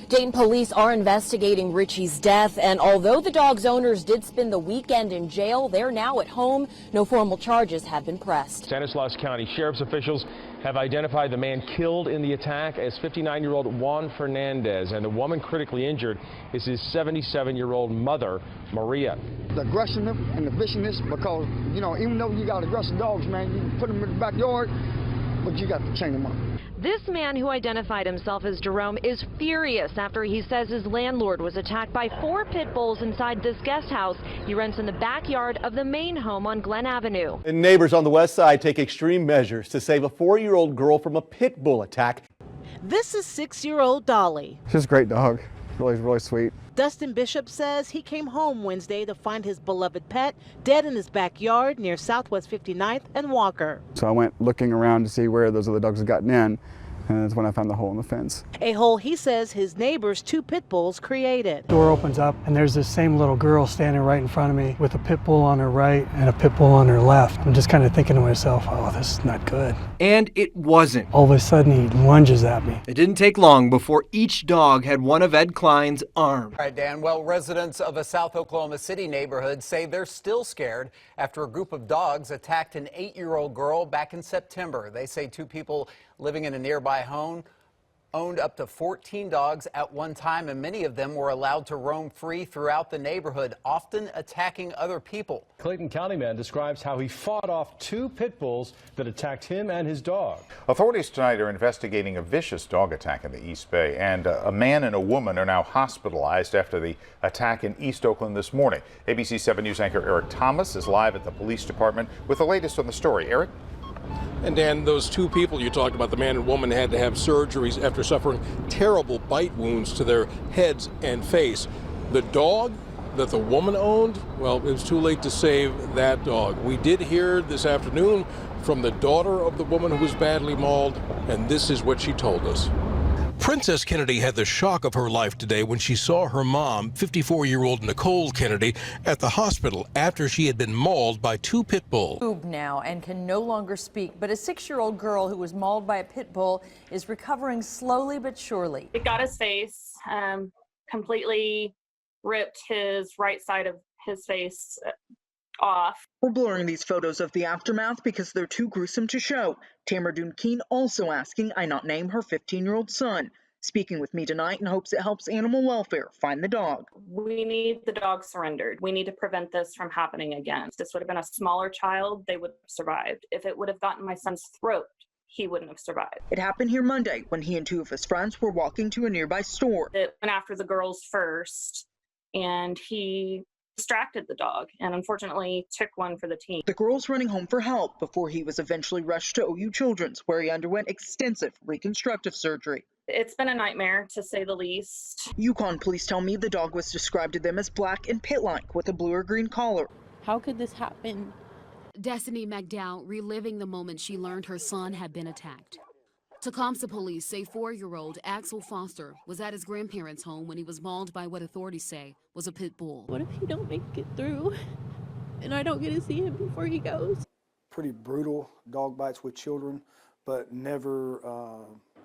Dayton police are investigating Ritchie's death, and although the dog's owners did spend the weekend in jail, they're now at home. No formal charges have been pressed. Stanislaus County Sheriff's officials have identified the man killed in the attack as 59-year-old Juan Fernandez, and the woman critically injured is his 77-year-old mother, Maria. The aggressiveness and the viciousness, because, you know, even though you got aggressive dogs, man, you put them in the backyard, but you got to chain them up. This man, who identified himself as Jerome, is furious after he says his landlord was attacked by 4 pit bulls inside this guest house he rents in the backyard of the main home on Glen Avenue. And neighbors on the west side take extreme measures to save a 4-year-old girl from a pit bull attack. This is 6-year-old Dolly. She's a great dog. Really sweet. Dustin Bishop says he came home Wednesday to find his beloved pet dead in his backyard near Southwest 59th and Walker. So I went looking around to see where those other dogs had gotten in, and that's when I found the hole in the fence. A hole he says his neighbor's 2 pit bulls created. Door opens up and there's this same little girl standing right in front of me with a pit bull on her right and a pit bull on her left. I'm just kind of thinking to myself, oh, this is not good. And it wasn't. All of a sudden he lunges at me. It didn't take long before each dog had one of Ed Klein's arms. All right, Dan. Well, residents of a South Oklahoma City neighborhood say they're still scared after a group of dogs attacked an 8-year-old girl back in September. They say 2 people living in a nearby home owned up to 14 dogs at one time, and many of them were allowed to roam free throughout the neighborhood, often attacking other people. Clayton County man describes how he fought off 2 pit bulls that attacked him and his dog. Authorities tonight are investigating a vicious dog attack in the East Bay, and a man and a woman are now hospitalized after the attack in East Oakland this morning. ABC 7 News anchor Eric Thomas is live at the police department with the latest on the story. Eric? And Dan, those 2 people you talked about, the man and woman, had to have surgeries after suffering terrible bite wounds to their heads and face. The dog that the woman owned, well, it was too late to save that dog. We did hear this afternoon from the daughter of the woman who was badly mauled, and this is what she told us. Princess Kennedy had the shock of her life today when she saw her mom, 54-year-old Nicole Kennedy, at the hospital after she had been mauled by 2 pit bulls. Now and can no longer speak, but a 6-year-old girl who was mauled by a pit bull is recovering slowly but surely. It got his face, completely ripped his right side of his face off. We're blurring these photos of the aftermath because they're too gruesome to show. Tamara Doon-Keene also asking I not name her 15-year-old son. Speaking with me tonight in hopes it helps animal welfare find the dog. We need the dog surrendered. We need to prevent this from happening again. If this would have been a smaller child, they would have survived. If it would have gotten my son's throat, he wouldn't have survived. It happened here Monday when he and 2 of his friends were walking to a nearby store. It went after the girls first, and he distracted the dog and unfortunately took one for the team. The girls running home for help before he was eventually rushed to OU Children's, where he underwent extensive reconstructive surgery. It's been a nightmare, to say the least. Yukon police tell me the dog was described to them as black and pit-like with a blue or green collar. How could this happen? Destiny McDowell reliving the moment she learned her son had been attacked. Tecumseh police say 4-year-old Axel Foster was at his grandparents' home when he was mauled by what authorities say was a pit bull. What if he don't make it through and I don't get to see him before he goes? Pretty brutal dog bites with children, but never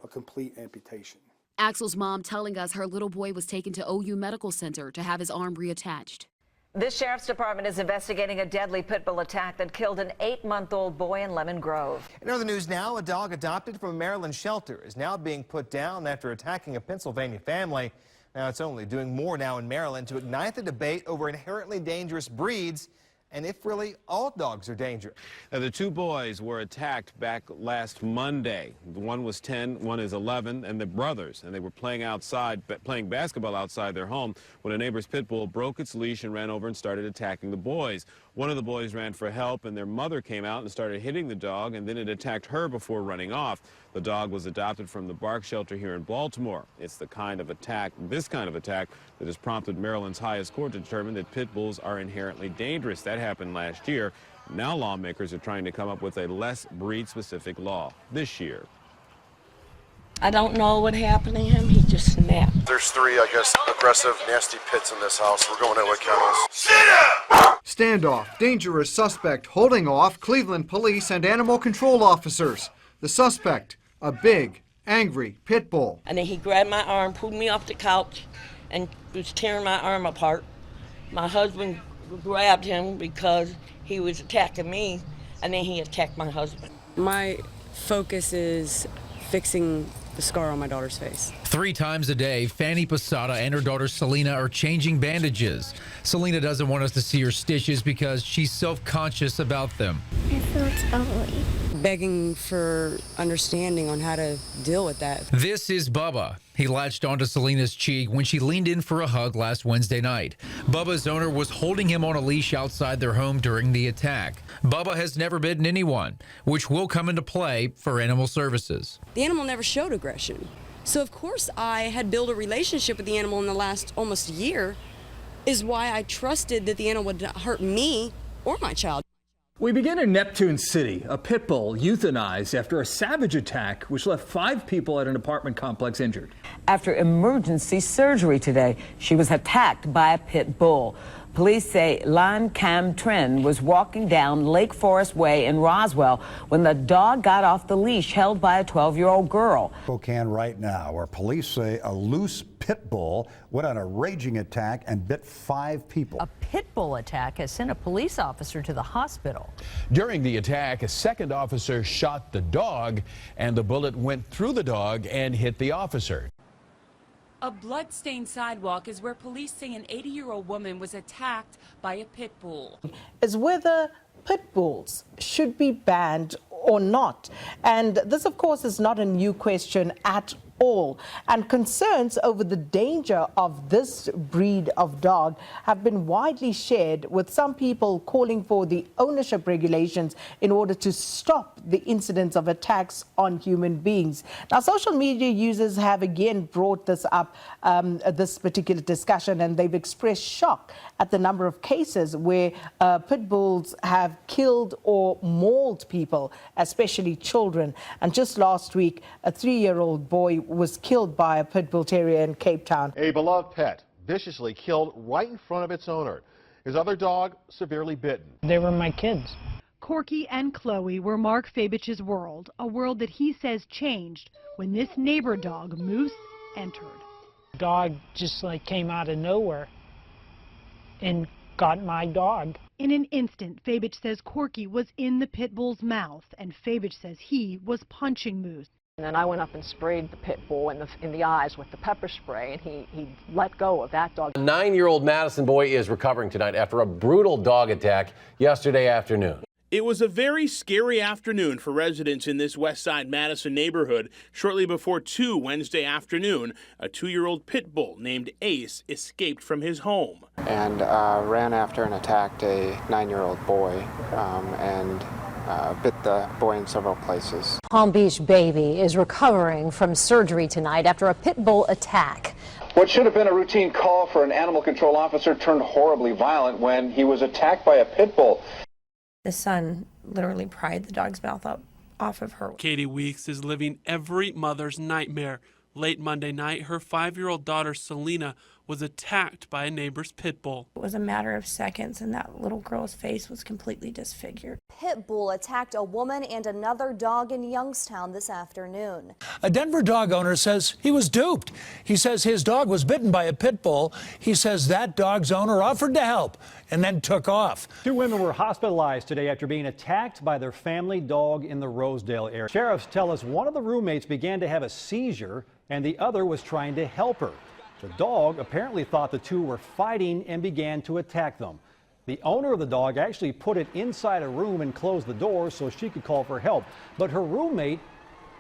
a complete amputation. Axel's mom telling us her little boy was taken to OU Medical Center to have his arm reattached. This sheriff's department is investigating a deadly pit bull attack that killed an 8-month-old boy in Lemon Grove. In other news now, a dog adopted from a Maryland shelter is now being put down after attacking a Pennsylvania family. Now it's only doing more now in Maryland to ignite the debate over inherently dangerous breeds and if really all dogs are dangerous. Now, the 2 boys were attacked back last Monday. One was 10, one is 11, and they're brothers, and they were playing basketball outside their home when a neighbor's pit bull broke its leash and ran over and started attacking the boys. One of the boys ran for help, and their mother came out and started hitting the dog, and then it attacked her before running off. The dog was adopted from the Bark Shelter here in Baltimore. It's this kind of attack, that has prompted Maryland's highest court to determine that pit bulls are inherently dangerous. That happened last year. Now lawmakers are trying to come up with a less breed-specific law this year. I don't know what happened to him. He just snapped. There's 3, I guess, aggressive, nasty pits in this house. We're going in with kennels. Standoff, dangerous suspect holding off Cleveland police and animal control officers. The suspect, a big, angry pit bull. And then he grabbed my arm, pulled me off the couch, and was tearing my arm apart. My husband grabbed him because he was attacking me, and then he attacked my husband. My focus is fixing the scar on my daughter's face. 3 times a day, Fanny Posada and her daughter Selena are changing bandages. Selena doesn't want us to see her stitches because she's self-conscious about them. It feels ugly. Begging for understanding on how to deal with that. This is Bubba. He latched onto Selena's cheek when she leaned in for a hug last Wednesday night. Bubba's owner was holding him on a leash outside their home during the attack. Bubba has never bitten anyone, which will come into play for animal services. The animal never showed aggression. So of course I had built a relationship with the animal in the last almost year, is why I trusted that the animal would not hurt me or my child. We begin in Neptune City. A pit bull euthanized after a savage attack which left 5 people at an apartment complex injured. After emergency surgery today, she was attacked by a pit bull. Police say Lan Cam Trin was walking down Lake Forest Way in Roswell when the dog got off the leash held by a 12-year-old girl. Spokane right now, where police say a loose pit bull went on a raging attack and bit 5 people. A pit bull attack has sent a police officer to the hospital. During the attack, a second officer shot the dog, and the bullet went through the dog and hit the officer. A blood-stained sidewalk is where police say an 80-year-old woman was attacked by a pit bull. Is whether pit bulls should be banned or not. And this, of course, is not a new question at all. And concerns over the danger of this breed of dog have been widely shared, with some people calling for the ownership regulations in order to stop the incidents of attacks on human beings. Now, social media users have again brought this up, this particular discussion, and they've expressed shock at the number of cases where pit bulls have killed or mauled people, especially children. And just last week, a 3-year-old boy was killed by a pit bull terrier in Cape Town. A beloved pet viciously killed right in front of its owner. His other dog severely bitten. They were my kids. Corky and Chloe were Mark Fabich's world, a world that he says changed when this neighbor dog, Moose, entered. The dog just came out of nowhere and got my dog. In an instant, Fabich says Corky was in the pit bull's mouth, and Fabich says he was punching Moose. And then I went up and sprayed the pit bull in the eyes with the pepper spray, and he let go of that dog. A 9-year-old Madison boy is recovering tonight after a brutal dog attack yesterday afternoon. It was a very scary afternoon for residents in this West Side Madison neighborhood. Shortly before 2 Wednesday afternoon, a 2-year-old pit bull named Ace escaped from his home. And ran after and attacked a 9-year-old boy and bit the boy in several places. Palm Beach baby is recovering from surgery tonight after a pit bull attack. What should have been a routine call for an animal control officer turned horribly violent when he was attacked by a pit bull. The son literally pried the dog's mouth up off of her. Katie Weeks is living every mother's nightmare. Late Monday night, her 5-year-old daughter Selena was attacked by a neighbor's pit bull. It was a matter of seconds, and that little girl's face was completely disfigured. Pit bull attacked a woman and another dog in Youngstown this afternoon. A Denver dog owner says he was duped. He says his dog was bitten by a pit bull. He says that dog's owner offered to help and then took off. 2 women were hospitalized today after being attacked by their family dog in the Rosedale area. Sheriffs tell us one of the roommates began to have a seizure and the other was trying to help her. The dog apparently thought the two were fighting and began to attack them. The owner of the dog actually put it inside a room and closed the door so she could call for help. But her roommate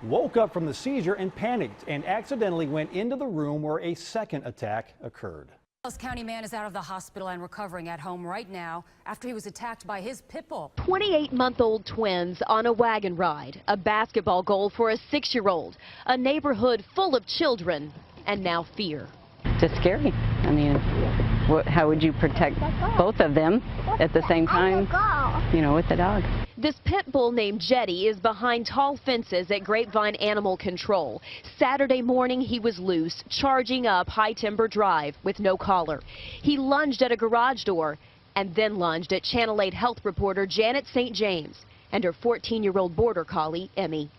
woke up from the seizure and panicked and accidentally went into the room where a second attack occurred. Dallas County man is out of the hospital and recovering at home right now after he was attacked by his pit bull. 28-month-old twins on a wagon ride, a basketball goal for a 6-year-old, a neighborhood full of children, and now fear. Just scary. I mean, how would you protect both of them at the same time, you know, with the dog? This pit bull named Jetty is behind tall fences at Grapevine Animal Control. Saturday morning, he was loose, charging up High Timber Drive with no collar. He lunged at a garage door and then lunged at Channel 8 health reporter Janet St. James and her 14-year-old border collie, Emmy.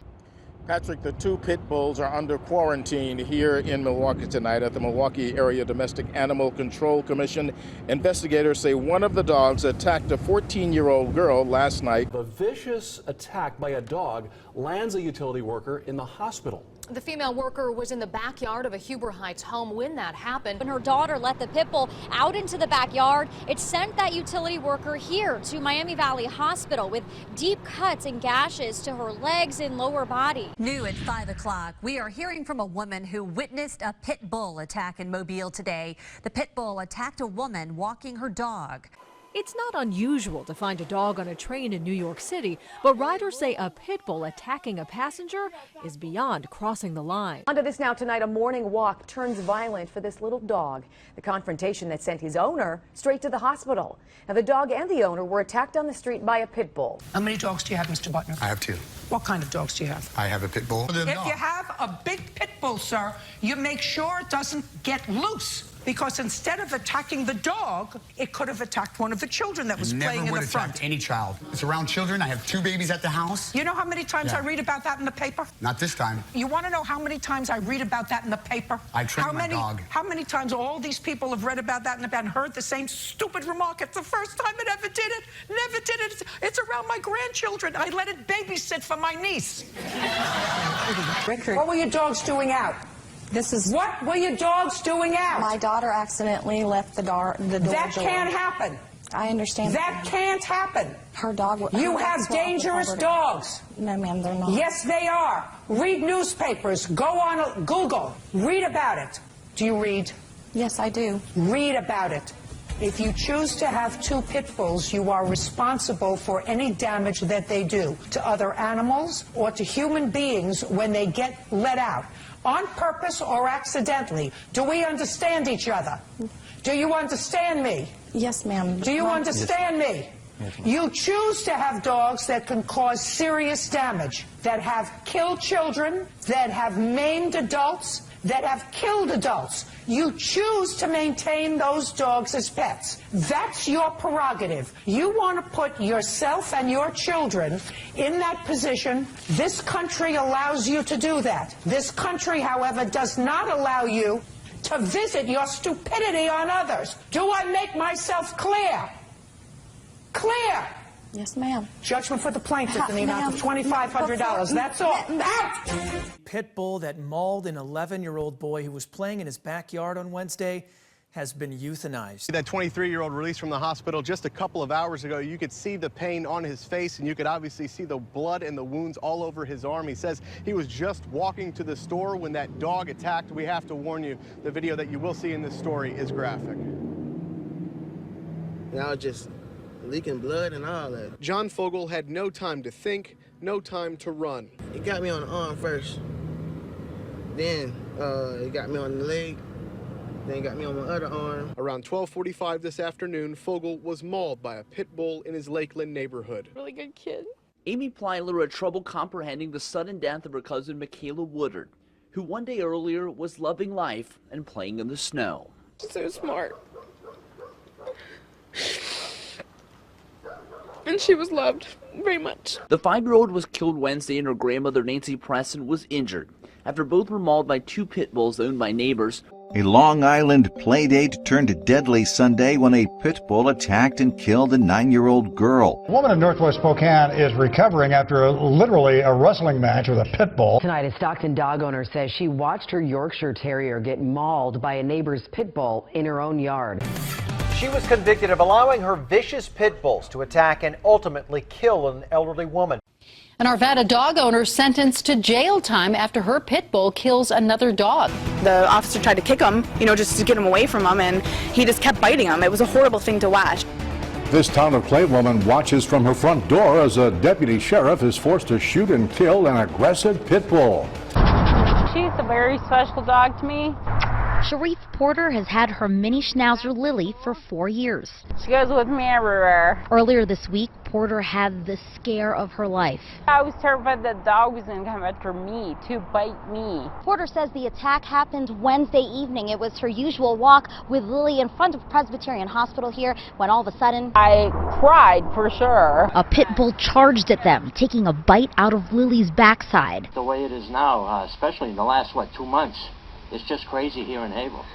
Patrick, the 2 pit bulls are under quarantine here in Milwaukee tonight at the Milwaukee Area Domestic Animal Control Commission. Investigators say one of the dogs attacked a 14-year-old girl last night. The vicious attack by a dog lands a utility worker in the hospital. The female worker was in the backyard of a Huber Heights home when that happened. When her daughter let the pit bull out into the backyard, it sent that utility worker here to Miami Valley Hospital with deep cuts and gashes to her legs and lower body. New at 5 o'clock, we are hearing from a woman who witnessed a pit bull attack in Mobile today. The pit bull attacked a woman walking her dog. It's not unusual to find a dog on a train in New York City, but riders say a pit bull attacking a passenger is beyond crossing the line. Onto this now tonight, a morning walk turns violent for this little dog. The confrontation that sent his owner straight to the hospital. Now, the dog and the owner were attacked on the street by a pit bull. How many dogs do you have, Mr. Butner? I have 2. What kind of dogs do you have? I have a pit bull. If you have a big pit bull, sir, you make sure it doesn't get loose. Because instead of attacking the dog, it could have attacked one of the children that was playing in the front. Never would attack any child. It's around children. I have 2 babies at the house. You know how many times I read about that in the paper? Not this time. You want to know how many times I read about that in the paper? I train my dog. How many times all these people have read about that and heard the same stupid remark? It's the first time it ever did it. Never did it. It's around my grandchildren. I let it babysit for my niece. Richard. What were your dogs doing out? What were your dogs doing out? My daughter accidentally left the door. That can't happen. I understand. That can't happen. Her dog. You have dangerous dogs. No, ma'am, they're not. Yes, they are. Read newspapers. Go on Google. Read about it. Do you read? Yes, I do. Read about it. If you choose to have 2 pit bulls, you are responsible for any damage that they do to other animals or to human beings when they get let out. On purpose or accidentally. Do we understand each other? Do you understand me? Yes, ma'am. Do you understand me? Yes, you choose to have dogs that can cause serious damage, that have killed children, that have maimed adults, that have killed adults. You choose to maintain those dogs as pets. That's your prerogative. You want to put yourself and your children in that position. This country allows you to do that. This country, however, does not allow you to visit your stupidity on others. Do I make myself clear? Clear. Yes, ma'am. Judgment for the plaintiff in the amount of $2,500. That's all. Out! Pit bull that mauled an 11-year-old boy who was playing in his backyard on Wednesday has been euthanized. That 23-year-old released from the hospital just a couple of hours ago. You could see the pain on his face, and you could obviously see the blood and the wounds all over his arm. He says he was just walking to the store when that dog attacked. We have to warn you, the video that you will see in this story is graphic. Now just leaking blood and all that. John Fogel had no time to think, no time to run. It got me on the arm first. Then it got me on the leg. Then it got me on my other arm. Around 12:45 this afternoon, Fogel was mauled by a pit bull in his Lakeland neighborhood. Really good kid. Amy Plyler had trouble comprehending the sudden death of her cousin Michaela Woodard, who one day earlier was loving life and playing in the snow. So smart. And she was loved very much. The 5-year-old was killed Wednesday and her grandmother Nancy Preston was injured after both were mauled by 2 pit bulls owned by neighbors. A Long Island playdate turned deadly Sunday when a pit bull attacked and killed a 9-year-old girl. A woman in northwest Spokane is recovering after literally a wrestling match with a pit bull. Tonight, a Stockton dog owner says she watched her Yorkshire Terrier get mauled by a neighbor's pit bull in her own yard. She was convicted of allowing her vicious pit bulls to attack and ultimately kill an elderly woman. An Arvada dog owner sentenced to jail time after her pit bull kills another dog. The officer tried to kick him, just to get him away from him, and he just kept biting him. It was a horrible thing to watch. This Town of Clay woman watches from her front door as a deputy sheriff is forced to shoot and kill an aggressive pit bull. She's a very special dog to me. Sharif Porter has had her mini schnauzer Lily for 4 years. She goes with me everywhere. Earlier this week, Porter had the scare of her life. I was terrified that dog was going to come after me to bite me. Porter says the attack happened Wednesday evening. It was her usual walk with Lily in front of Presbyterian Hospital here when all of a sudden I cried for sure. A pit bull charged at them, taking a bite out of Lily's backside. The way it is now, especially in the last, 2 months, it's just crazy here in Haverhill.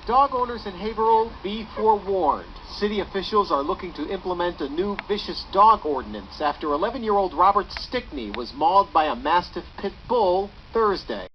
Dog owners in Haverhill, be forewarned. City officials are looking to implement a new vicious dog ordinance after 11-year-old Robert Stickney was mauled by a Mastiff pit bull Thursday.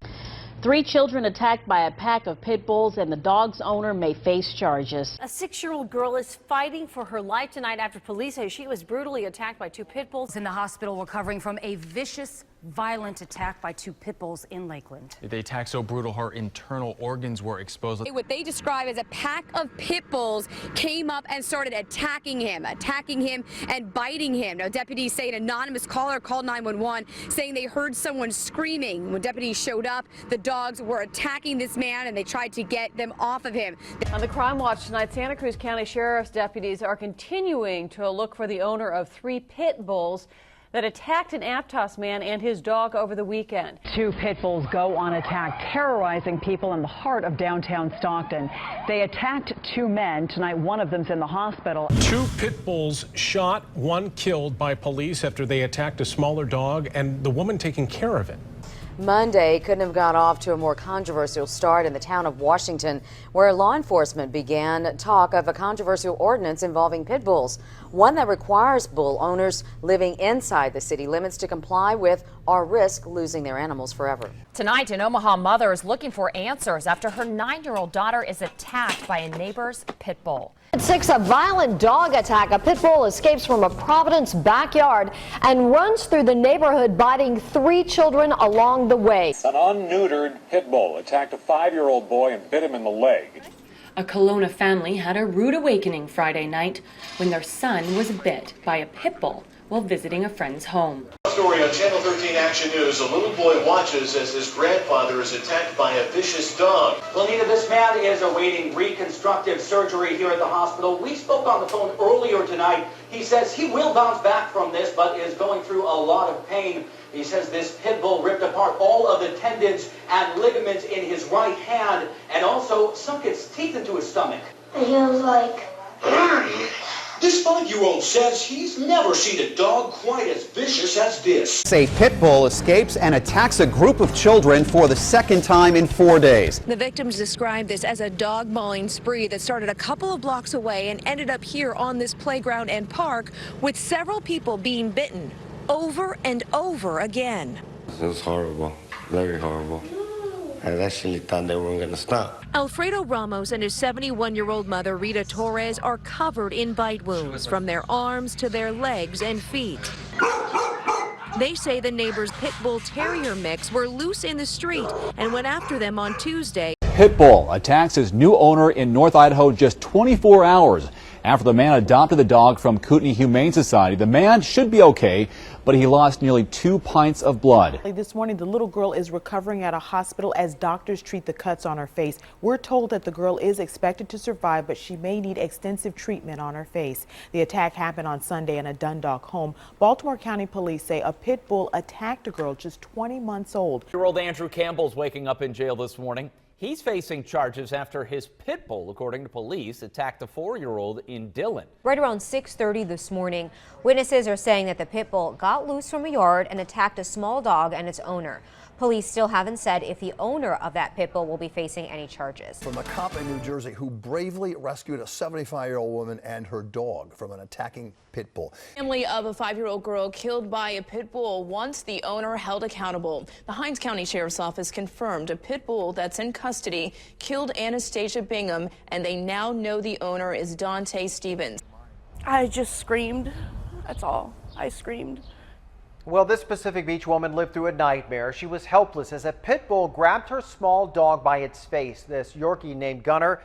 3 children attacked by a pack of pit bulls, and the dog's owner may face charges. A 6-year-old girl is fighting for her life tonight after police say she was brutally attacked by 2 pit bulls. In the hospital recovering from a vicious, violent attack by 2 pit bulls in Lakeland. The attack so brutal her internal organs were exposed. What they describe as a pack of pit bulls came up and started attacking him and biting him. Now, deputies say an anonymous caller called 911 saying they heard someone screaming. When deputies showed up, the dogs were attacking this man and they tried to get them off of him. On the Crime Watch tonight, Santa Cruz County Sheriff's deputies are continuing to look for the owner of 3 pit bulls that attacked an Aptos man and his dog over the weekend. 2 pit bulls go on attack, terrorizing people in the heart of downtown Stockton. They attacked 2 men. Tonight, one of them's in the hospital. 2 pit bulls shot, 1 killed by police after they attacked a smaller dog, and the woman taking care of it. Monday couldn't have got off to a more controversial start in the town of Washington, where law enforcement began talk of a controversial ordinance involving pit bulls, one that requires bull owners living inside the city limits to comply with or risk losing their animals forever. Tonight, an Omaha mother is looking for answers after her 9-year-old daughter is attacked by a neighbor's pit bull. At 6, a violent dog attack. A pit bull escapes from a Providence backyard and runs through the neighborhood, biting 3 children along the way. An unneutered pit bull attacked a 5-year-old boy and bit him in the leg. A Kelowna family had a rude awakening Friday night when their son was bit by a pit bull while visiting a friend's home. Story on Channel 13 Action News. A little boy watches as his grandfather is attacked by a vicious dog. Lenita, this man is awaiting reconstructive surgery here at the hospital. We spoke on the phone earlier tonight. He says he will bounce back from this, but is going through a lot of pain. He says this pit bull ripped apart all of the tendons and ligaments in his right hand and also sunk its teeth into his stomach. He was like... This 5-year-old says he's never seen a dog quite as vicious as this. A pit bull escapes and attacks a group of children for the 2nd time in 4 days. The victims described this as a dog mauling spree that started a couple of blocks away and ended up here on this playground and park with several people being bitten over and over again. It was horrible, very horrible. I actually thought they weren't going to stop. Alfredo Ramos and his 71-year-old mother, Rita Torres, are covered in bite wounds from their arms to their legs and feet. They say the neighbor's pit bull terrier mix were loose in the street and went after them on Tuesday. Pit bull attacks his new owner in North Idaho just 24 hours after the man adopted the dog from Kootenai Humane Society. The man should be okay, but he lost nearly 2 pints of blood. This morning, the little girl is recovering at a hospital as doctors treat the cuts on her face. We're told that the girl is expected to survive, but she may need extensive treatment on her face. The attack happened on Sunday in a Dundalk home. Baltimore County police say a pit bull attacked a girl just 20 months old. Year-old Andrew Campbell's waking up in jail this morning. He's facing charges after his pit bull, according to police, attacked a 4-year-old in Dillon. Right around 6:30 this morning, witnesses are saying that the pit bull got loose from a yard and attacked a small dog and its owner. Police still haven't said if the owner of that pit bull will be facing any charges. From a cop in New Jersey who bravely rescued a 75-year-old woman and her dog from an attacking pit bull. Family of a 5-year-old girl killed by a pit bull wants the owner held accountable. The Hinds County Sheriff's Office confirmed a pit bull that's in custody killed Anastasia Bingham, and they now know the owner is Dante Stevens. I just screamed. That's all. I screamed. Well, this Pacific Beach woman lived through a nightmare. She was helpless as a pit bull grabbed her small dog by its face. This Yorkie named Gunner.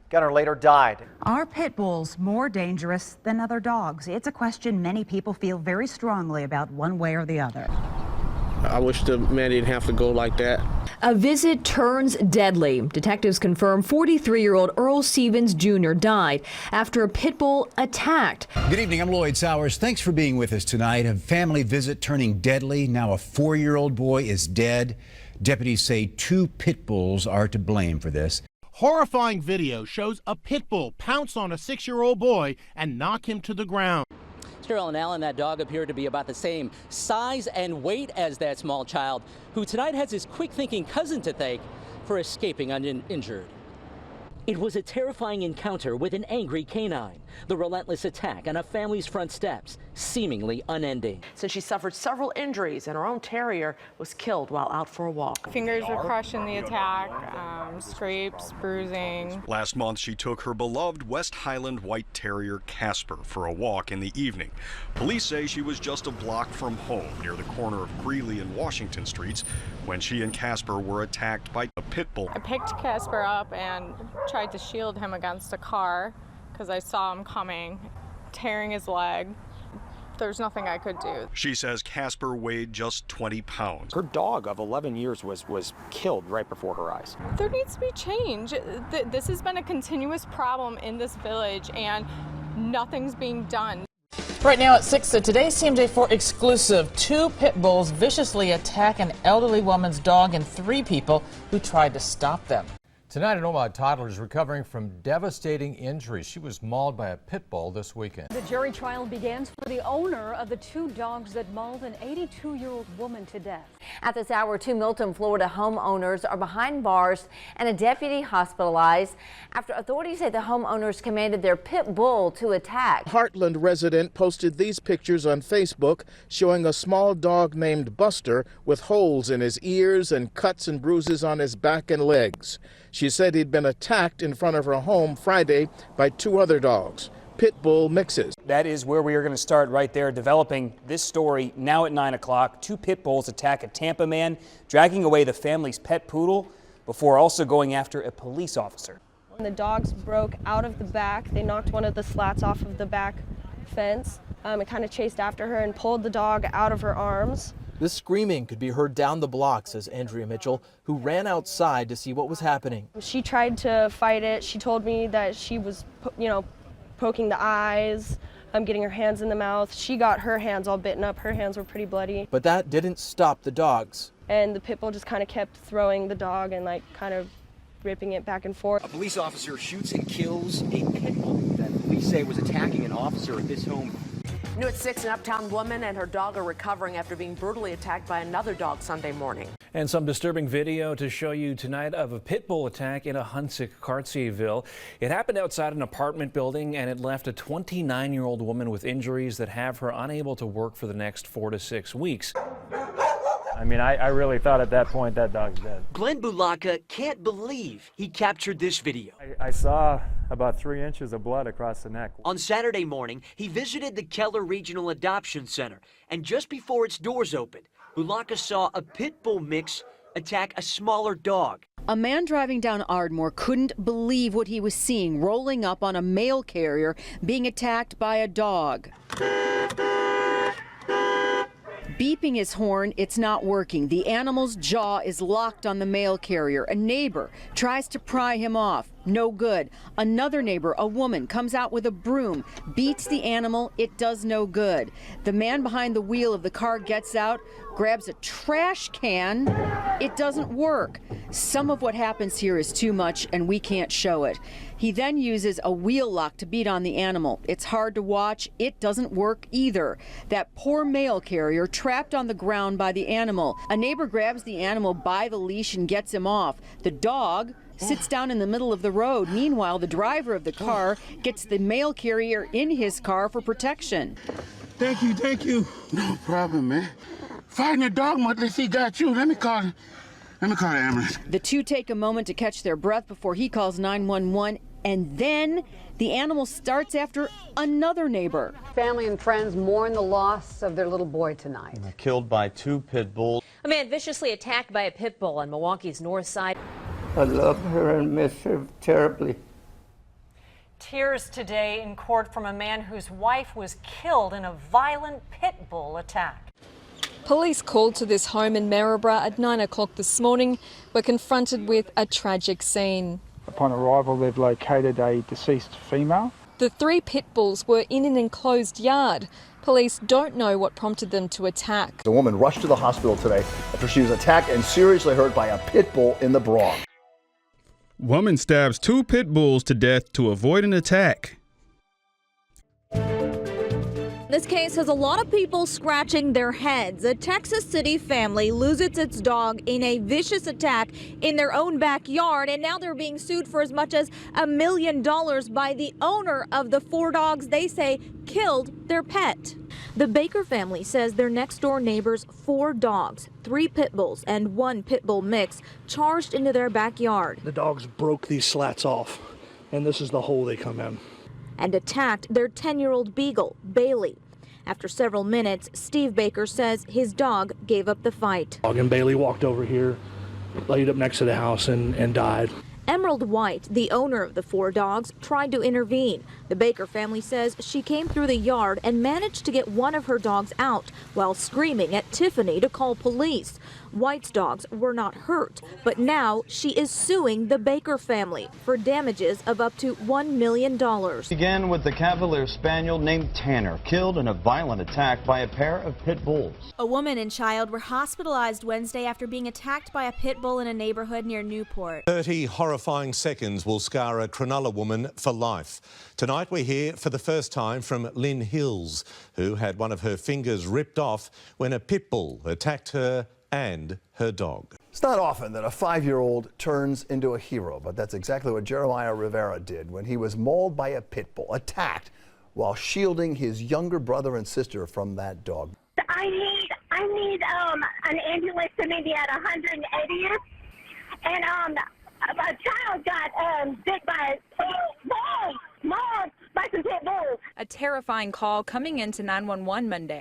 Gunner later died. Are pit bulls more dangerous than other dogs? It's a question many people feel very strongly about one way or the other. I wish the man didn't have to go like that. A visit turns deadly. Detectives confirm 43-year-old Earl Stevens Jr. died after a pit bull attacked. Good evening, I'm Lloyd Sowers. Thanks for being with us tonight. A family visit turning deadly. Now a 4-year-old boy is dead. Deputies say 2 pit bulls are to blame for this. Horrifying video shows a pit bull pounce on a 6-year-old boy and knock him to the ground. Sterling and Allen, that dog appeared to be about the same size and weight as that small child, who tonight has his quick-thinking cousin to thank for escaping uninjured. It was a terrifying encounter with an angry canine. The relentless attack on a family's front steps, seemingly unending. Since she suffered several injuries and her own terrier was killed while out for a walk. Fingers were crushed in the attack, scrapes, bruising. Last month, she took her beloved West Highland White Terrier Casper for a walk in the evening. Police say she was just a block from home near the corner of Greeley and Washington Streets when she and Casper were attacked by a pit bull. I picked Casper up and tried to shield him against a car because I saw him coming, tearing his leg. There's nothing I could do. She says Casper weighed just 20 pounds. Her dog of 11 years was killed right before her eyes. There needs to be change. This has been a continuous problem in this village and nothing's being done. Right now at 6, today's TMJ4 exclusive. 2 pit bulls viciously attack an elderly woman's dog and 3 people who tried to stop them. Tonight, an Omaha toddler is recovering from devastating injuries. She was mauled by a pit bull this weekend. The jury trial begins for the owner of the 2 dogs that mauled an 82-year-old woman to death. At this hour, 2 Milton, Florida homeowners are behind bars and a deputy hospitalized after authorities say the homeowners commanded their pit bull to attack. Heartland resident posted these pictures on Facebook showing a small dog named Buster with holes in his ears and cuts and bruises on his back and legs. She said he'd been attacked in front of her home Friday by 2 other dogs, pit bull mixes. That is where we are going to start right there, developing this story now at 9 o'clock. 2 pit bulls attack a Tampa man, dragging away the family's pet poodle before also going after a police officer. When the dogs broke out of the back, they knocked one of the slats off of the back fence. It kind of chased after her and pulled the dog out of her arms. This screaming could be heard down the block, says Andrea Mitchell, who ran outside to see what was happening. She tried to fight it. She told me that she was, poking the eyes, getting her hands in the mouth. She got her hands all bitten up. Her hands were pretty bloody. But that didn't stop the dogs. And the pit bull just kind of kept throwing the dog and kind of ripping it back and forth. A police officer shoots and kills a pit bull that police say was attacking an officer at this home. New at 6, an uptown woman and her dog are recovering after being brutally attacked by another dog Sunday morning. And some disturbing video to show you tonight of a pit bull attack in a Huntsick, Cartierville. It happened outside an apartment building and it left a 29-year-old woman with injuries that have her unable to work for the next 4 to 6 weeks. I mean, I really thought at that point that dog's dead. Glenn Bulaka can't believe he captured this video. I saw about 3 inches of blood across the neck. On Saturday morning, he visited the Keller Regional Adoption Center, and just before its doors opened, Bulaka saw a pit bull mix attack a smaller dog. A man driving down Ardmore couldn't believe what he was seeing, rolling up on a mail carrier being attacked by a dog. Beeping his horn, it's not working. The animal's jaw is locked on the mail carrier. A neighbor tries to pry him off. No good. Another neighbor, a woman, comes out with a broom, beats the animal. It does no good. The man behind the wheel of the car gets out, grabs a trash can. It doesn't work. Some of what happens here is too much, and we can't show it. He then uses a wheel lock to beat on the animal. It's hard to watch. It doesn't work either. That poor mail carrier trapped on the ground by the animal. A neighbor grabs the animal by the leash and gets him off. The dog sits down in the middle of the road. Meanwhile, the driver of the car gets the mail carrier in his car for protection. Thank you. No problem, man. Fighting a dog might let see got you. Let me call the ambulance. The 2 take a moment to catch their breath before he calls 911. And then the animal starts after another neighbor. Family and friends mourn the loss of their little boy tonight. Killed by 2 pit bulls. A man viciously attacked by a pit bull on Milwaukee's north side. I love her and miss her terribly. Tears today in court from a man whose wife was killed in a violent pit bull attack. Police called to this home in Maryborough at 9 o'clock this morning were confronted with a tragic scene. Upon arrival, they've located a deceased female. The 3 pit bulls were in an enclosed yard. Police don't know what prompted them to attack. The woman rushed to the hospital today after she was attacked and seriously hurt by a pit bull in the Bronx. Woman stabs 2 pit bulls to death to avoid an attack. This case has a lot of people scratching their heads. A Texas City family loses its dog in a vicious attack in their own backyard, and now they're being sued for as much as $1 million by the owner of the 4 dogs they say killed their pet. The Baker family says their next-door neighbor's 4 dogs, 3 pit bulls and 1 pit bull mix, charged into their backyard. The dogs broke these slats off, and this is the hole they come in. And attacked their 10-year-old beagle, Bailey. After several minutes, Steve Baker says his dog gave up the fight. And Bailey walked over here, laid up next to the house, and died. Emerald White, the owner of the 4 dogs, tried to intervene. The Baker family says she came through the yard and managed to get one of her dogs out while screaming at Tiffany to call police. White's dogs were not hurt, but now she is suing the Baker family for damages of up to $1 million. Began with the Cavalier Spaniel named Tanner, killed in a violent attack by a pair of pit bulls. A woman and child were hospitalized Wednesday after being attacked by a pit bull in a neighborhood near Newport. 30 horrifying seconds will scar a Cronulla woman for life. Tonight we hear for the first time from Lynn Hills, who had one of her fingers ripped off when a pit bull attacked her and her dog. It's not often that a 5-year-old turns into a hero, but that's exactly what Jeremiah Rivera did when he was mauled by a pit bull, attacked while shielding his younger brother and sister from that dog. I need an ambulance to meet me at 180th, and a child got bit by mauled by some pit bulls. A terrifying call coming into 911 Monday.